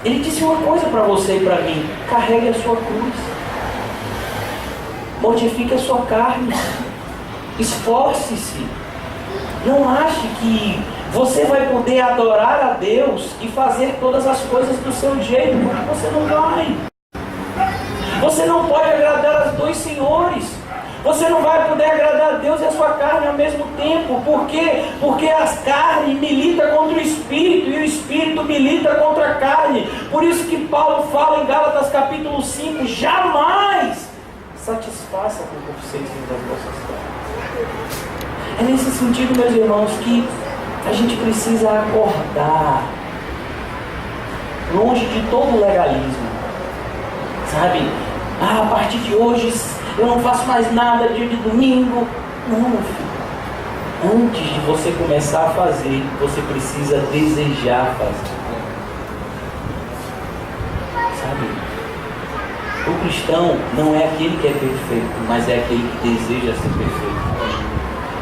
Ele disse uma coisa para você e para mim: carregue a sua cruz, mortifique a sua carne, esforce-se. Não ache que você vai poder adorar a Deus e fazer todas as coisas do seu jeito, porque você não vai. Você não pode agradar a 2 senhores. Você não vai poder agradar a Deus e a sua carne ao mesmo tempo. Por quê? Porque a carne milita contra o Espírito e o Espírito milita contra a carne. Por isso que Paulo fala em Gálatas capítulo 5: jamais satisfaça a concupiscência das vossas carnes. É nesse sentido, meus irmãos, que a gente precisa acordar longe de todo legalismo. Sabe? A partir de hoje eu não faço mais nada dia de domingo. Não, meu filho. Antes de você começar a fazer, você precisa desejar fazer. Sabe? O cristão não é aquele que é perfeito, mas é aquele que deseja ser perfeito.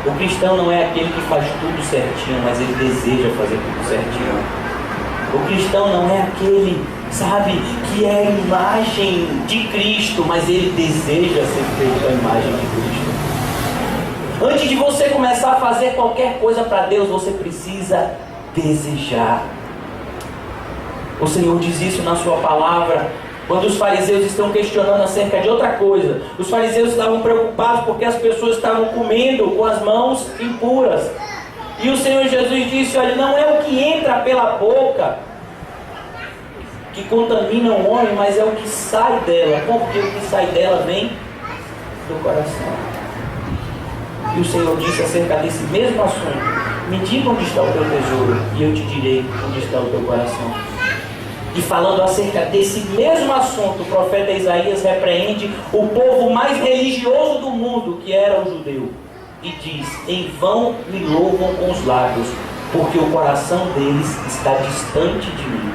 O cristão não é aquele que faz tudo certinho, mas ele deseja fazer tudo certinho. O cristão não é aquele, sabe, que é a imagem de Cristo, mas ele deseja ser feito a imagem de Cristo. Antes de você começar a fazer qualquer coisa para Deus, você precisa desejar. O Senhor diz isso na sua palavra. Quando os fariseus estão questionando acerca de outra coisa, os fariseus estavam preocupados porque as pessoas estavam comendo com as mãos impuras. E o Senhor Jesus disse: olha, não é o que entra pela boca que contamina o homem, mas é o que sai dela, porque o que sai dela vem do coração. E o Senhor disse acerca desse mesmo assunto: me diga onde está o teu tesouro, e eu te direi onde está o teu coração. E falando acerca desse mesmo assunto, o profeta Isaías repreende o povo mais religioso do mundo, que era o judeu, e diz: em vão me louvam com os lábios, porque o coração deles está distante de mim.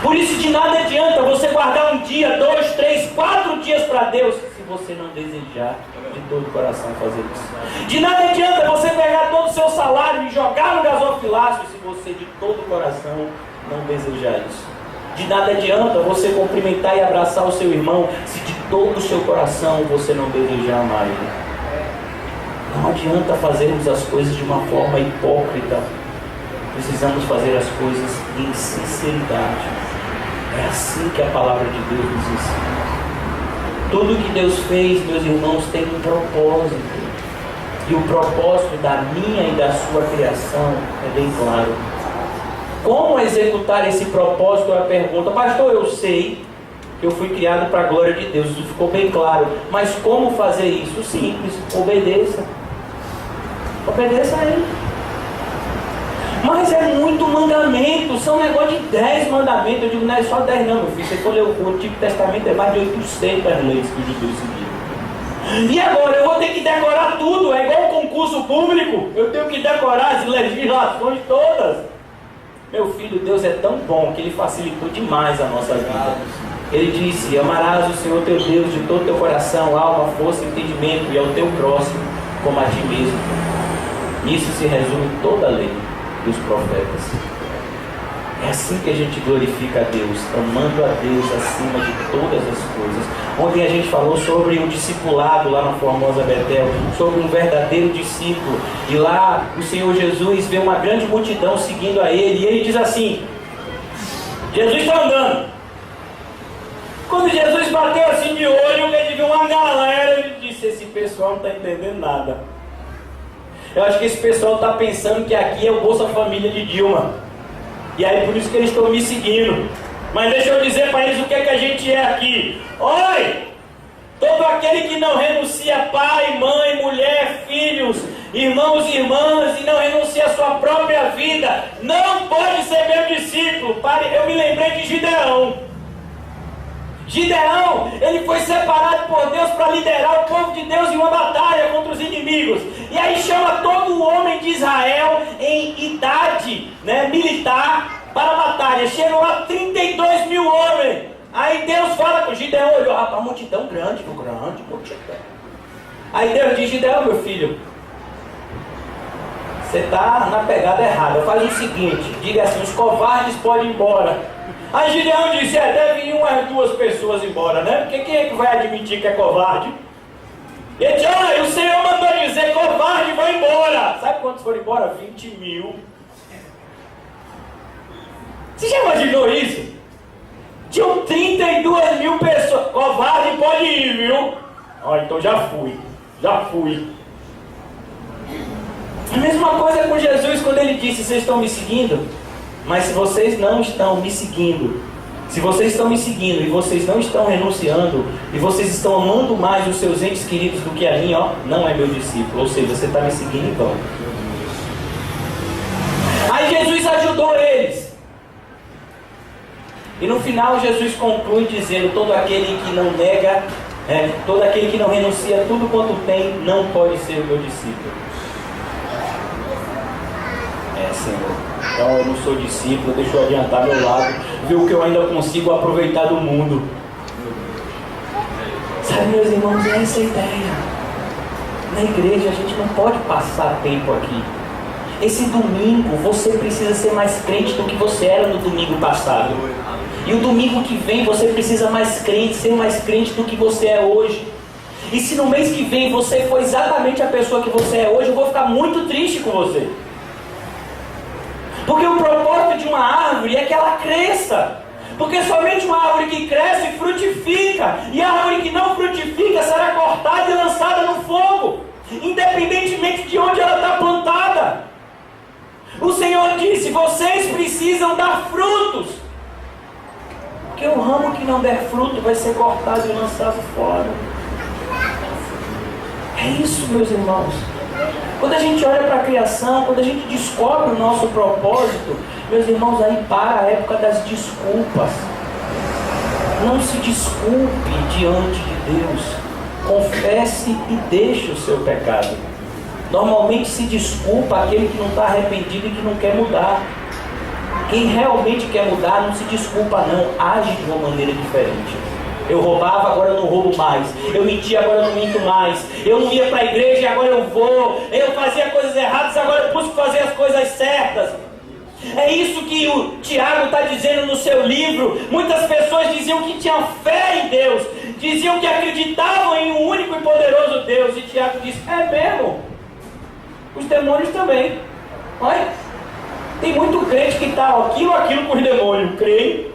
Por isso de nada adianta você guardar um dia, 2, 3, 4 dias para Deus, se você não desejar de todo o coração fazer isso. De nada adianta você pegar todo o seu salário e jogar no gasofilácio, se você de todo o coração não desejar isso. De nada adianta você cumprimentar e abraçar o seu irmão, se de todo o seu coração você não desejar amar ele. Não adianta fazermos as coisas de uma forma hipócrita. Precisamos fazer as coisas em sinceridade. É assim que a palavra de Deus nos ensina. Tudo que Deus fez, meus irmãos, tem um propósito. E o propósito da minha e da sua criação é bem claro. Como executar esse propósito é a pergunta. Pastor, eu sei que eu fui criado para a glória de Deus. Isso ficou bem claro. Mas como fazer isso? Simples. Obedeça. Obedeça a Ele. Mas é muito mandamento. São um negócio de 10 mandamentos. Eu digo, não é só 10 não, meu filho. Você for ler o Antigo Testamento, é mais de 800 leis que os judeus seguiram. E agora? Eu vou ter que decorar tudo. É igual um concurso público. Eu tenho que decorar as legislações todas. Meu filho, Deus é tão bom que Ele facilitou demais a nossa vida. Ele disse: amarás o Senhor teu Deus de todo teu coração, alma, força e entendimento, e ao teu próximo como a ti mesmo. Nisso se resume toda a lei dos profetas. É assim que a gente glorifica a Deus, amando a Deus acima de todas as coisas. Ontem a gente falou sobre o discipulado lá na Formosa Betel, sobre um verdadeiro discípulo. E lá o Senhor Jesus vê uma grande multidão seguindo a Ele, e Ele diz assim: Jesus está andando. Quando Jesus bateu assim de olho, Ele viu uma galera, Ele disse: esse pessoal não está entendendo nada. Eu acho que esse pessoal está pensando que aqui é o Bolsa Família de Dilma. E aí por isso que eles estão me seguindo. Mas deixa eu dizer para eles o que é que a gente é aqui. Oi! Todo aquele que não renuncia pai, mãe, mulher, filhos, irmãos e irmãs, e não renuncia a sua própria vida, não pode ser meu discípulo. Eu me lembrei de Gideão. Gideão, ele foi separado por Deus para liderar o povo de Deus em uma batalha contra os inimigos. E aí chama todo o homem de Israel em idade, militar para a batalha. Chegam lá 32 mil homens. Aí Deus fala com Gideão, olhou, rapaz, multidão grande multidão. Aí Deus diz: Gideão, meu filho, você está na pegada errada. Faz o seguinte, diga assim: os covardes podem ir embora. Aí Gideão disse: deve ir umas 2 pessoas embora, né? Porque quem é que vai admitir que é covarde? Ele disse: olha, o Senhor mandou dizer, covarde, vai embora. Sabe quantos foram embora? 20 mil. Você já imaginou isso? Tinham 32 mil pessoas. Covarde pode ir, viu? Ó, então já fui. A mesma coisa com Jesus quando Ele disse: vocês estão me seguindo? Mas se vocês não estão me seguindo, se vocês estão me seguindo e vocês não estão renunciando, e vocês estão amando mais os seus entes queridos do que a mim, não é meu discípulo. Ou seja, você está me seguindo em vão. Aí Jesus ajudou eles. E no final Jesus conclui dizendo: todo aquele que não nega, todo aquele que não renuncia tudo quanto tem, não pode ser o meu discípulo. Senhor, então eu não sou discípulo, deixa eu adiantar meu lado, ver o que eu ainda consigo aproveitar do mundo. Sabe, meus irmãos, é essa a ideia. Na igreja a gente não pode passar tempo aqui. Esse domingo você precisa ser mais crente do que você era no domingo passado. E o domingo que vem você precisa ser mais crente do que você é hoje. E se no mês que vem você for exatamente a pessoa que você é hoje, eu vou ficar muito triste com você. Porque o propósito de uma árvore é que ela cresça. Porque somente uma árvore que cresce frutifica. E a árvore que não frutifica será cortada e lançada no fogo, independentemente de onde ela está plantada. O Senhor disse: vocês precisam dar frutos. Porque o ramo que não der fruto vai ser cortado e lançado fora. É isso, meus irmãos. Quando a gente olha para a criação, quando a gente descobre o nosso propósito, meus irmãos, aí para a época das desculpas. Não se desculpe diante de Deus. Confesse e deixe o seu pecado. Normalmente se desculpa aquele que não está arrependido e que não quer mudar. Quem realmente quer mudar não se desculpa não, age de uma maneira diferente. Eu roubava, agora eu não roubo mais. Eu mentia, agora eu não minto mais. Eu não ia para a igreja, agora eu vou. Eu fazia coisas erradas, agora eu busco fazer as coisas certas. É isso que o Tiago está dizendo no seu livro. Muitas pessoas diziam que tinham fé em Deus, diziam que acreditavam em um único e poderoso Deus. E Tiago diz: é mesmo? os demônios também. Olha, tem muito crente que está aquilo com os demônios, creem,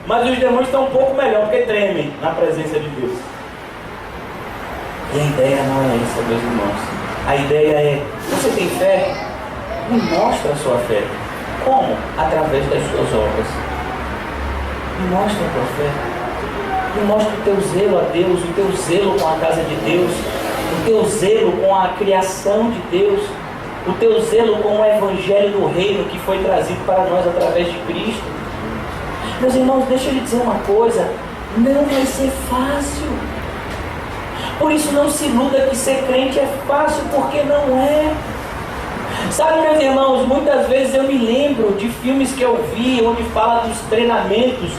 mas os demônios estão um pouco melhor, porque tremem na presença de Deus. E a ideia não é essa, meus irmãos. A ideia é, você tem fé? Me mostra a sua fé. Como? Através das suas obras. Me mostra a tua fé. Me mostra o teu zelo a Deus, o teu zelo com a casa de Deus, o teu zelo com a criação de Deus, o teu zelo com o evangelho do reino que foi trazido para nós através de Cristo. Meus irmãos, deixa eu lhe dizer uma coisa, não vai ser fácil. Por isso não se iluda que ser crente é fácil, porque não é. Sabe, meus irmãos, muitas vezes eu me lembro de filmes que eu vi, onde fala dos treinamentos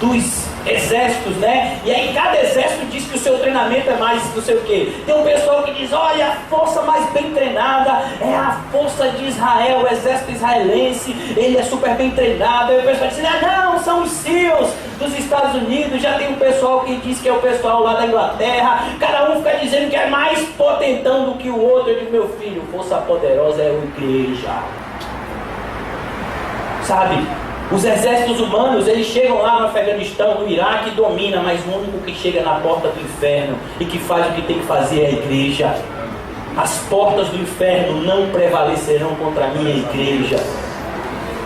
dos exércitos, né? E aí cada exército diz que o seu treinamento é mais não sei o quê. Tem um pessoal que diz, olha, a força mais bem treinada é a força de Israel, o exército israelense, ele é super bem treinado. Aí o pessoal diz, não, são os SEALs dos Estados Unidos. Já tem um pessoal que diz que é o pessoal lá da Inglaterra. Cada um fica dizendo que é mais potentão do que o outro. Eu digo, meu filho, força poderosa é a igreja. Sabe? Os exércitos humanos, eles chegam lá no Afeganistão, no Iraque, e dominam, mas o único que chega na porta do inferno e que faz o que tem que fazer é a igreja. As portas do inferno não prevalecerão contra a minha igreja.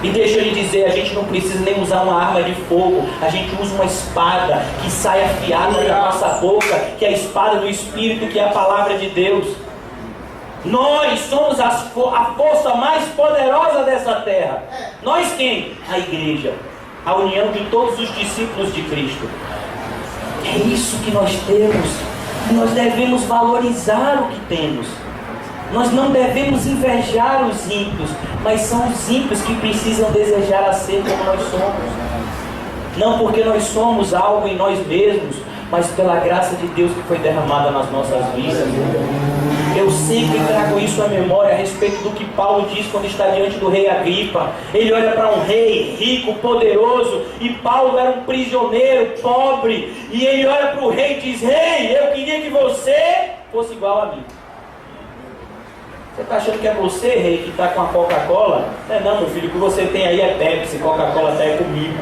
E deixa eu lhe dizer, a gente não precisa nem usar uma arma de fogo, a gente usa uma espada que sai afiada da nossa boca, que é a espada do Espírito, que é a palavra de Deus. Nós somos a força mais poderosa dessa terra. Nós quem? A igreja. A união de todos os discípulos de Cristo. É isso que nós temos. Nós devemos valorizar o que temos. Nós não devemos invejar os ímpios, mas são os ímpios que precisam desejar a ser como nós somos. Não porque nós somos algo em nós mesmos, mas pela graça de Deus que foi derramada nas nossas vidas. Eu sempre trago isso à memória a respeito do que Paulo diz quando está diante do rei Agripa. Ele olha para um rei rico, poderoso, e Paulo era um prisioneiro, pobre, e ele olha para o rei e diz, rei, eu queria que você fosse igual a mim. Você está achando que é você, rei, que está com a Coca-Cola? Não, meu filho, o que você tem aí é Pepsi, Coca-Cola até é comigo.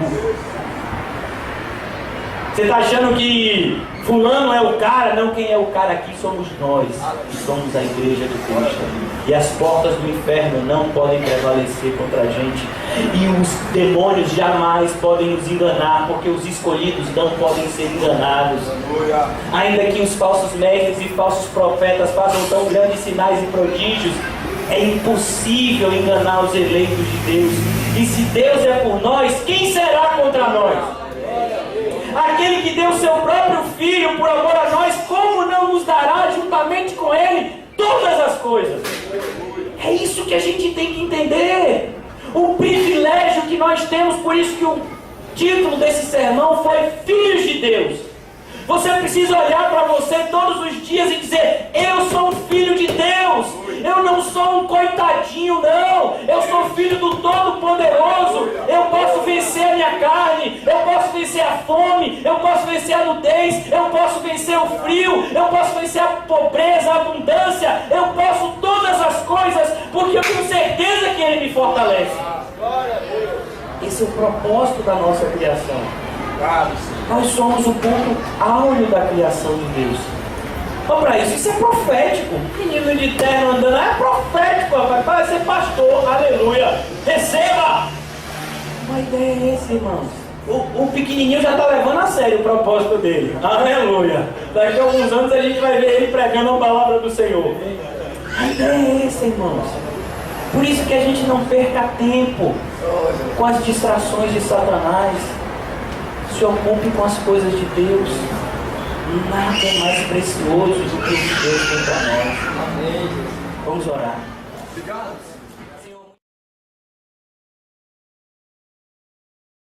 Você está achando que fulano é o cara? Não, quem é o cara aqui somos nós, que somos a igreja de Cristo. E as portas do inferno não podem prevalecer contra a gente. E os demônios jamais podem nos enganar, porque os escolhidos não podem ser enganados. Ainda que os falsos mestres e falsos profetas façam tão grandes sinais e prodígios, é impossível enganar os eleitos de Deus. E se Deus é por nós, quem será contra nós? Aquele que deu seu próprio Filho por amor a nós, como não nos dará juntamente com Ele todas as coisas? É isso que a gente tem que entender. O privilégio que nós temos, por isso que o título desse sermão foi Filhos de Deus. Você precisa olhar para você todos os dias e dizer, eu sou um filho de Deus. Eu não sou um coitadinho, não. Eu sou filho do Todo-Poderoso. Eu posso vencer a minha carne. Eu posso vencer a fome. Eu posso vencer a nudez. Eu posso vencer o frio. Eu posso vencer a pobreza, a abundância. Eu posso todas as coisas, porque eu tenho certeza que Ele me fortalece. Esse é o propósito da nossa criação. Nós somos o ponto áureo da criação de Deus. Olha para isso é profético. Menino de terno andando, é profético, rapaz. Vai ser pastor, aleluia. Receba! A ideia é essa, irmãos. O pequenininho já está levando a sério o propósito dele, aleluia. Daqui a alguns anos a gente vai ver ele pregando a palavra do Senhor. A ideia é essa, irmãos. Por isso que a gente não perca tempo com as distrações de Satanás. Se ocupe com as coisas de Deus. Nada é mais precioso do que o que Deus tem para nós. Amém. Vamos orar. Obrigado.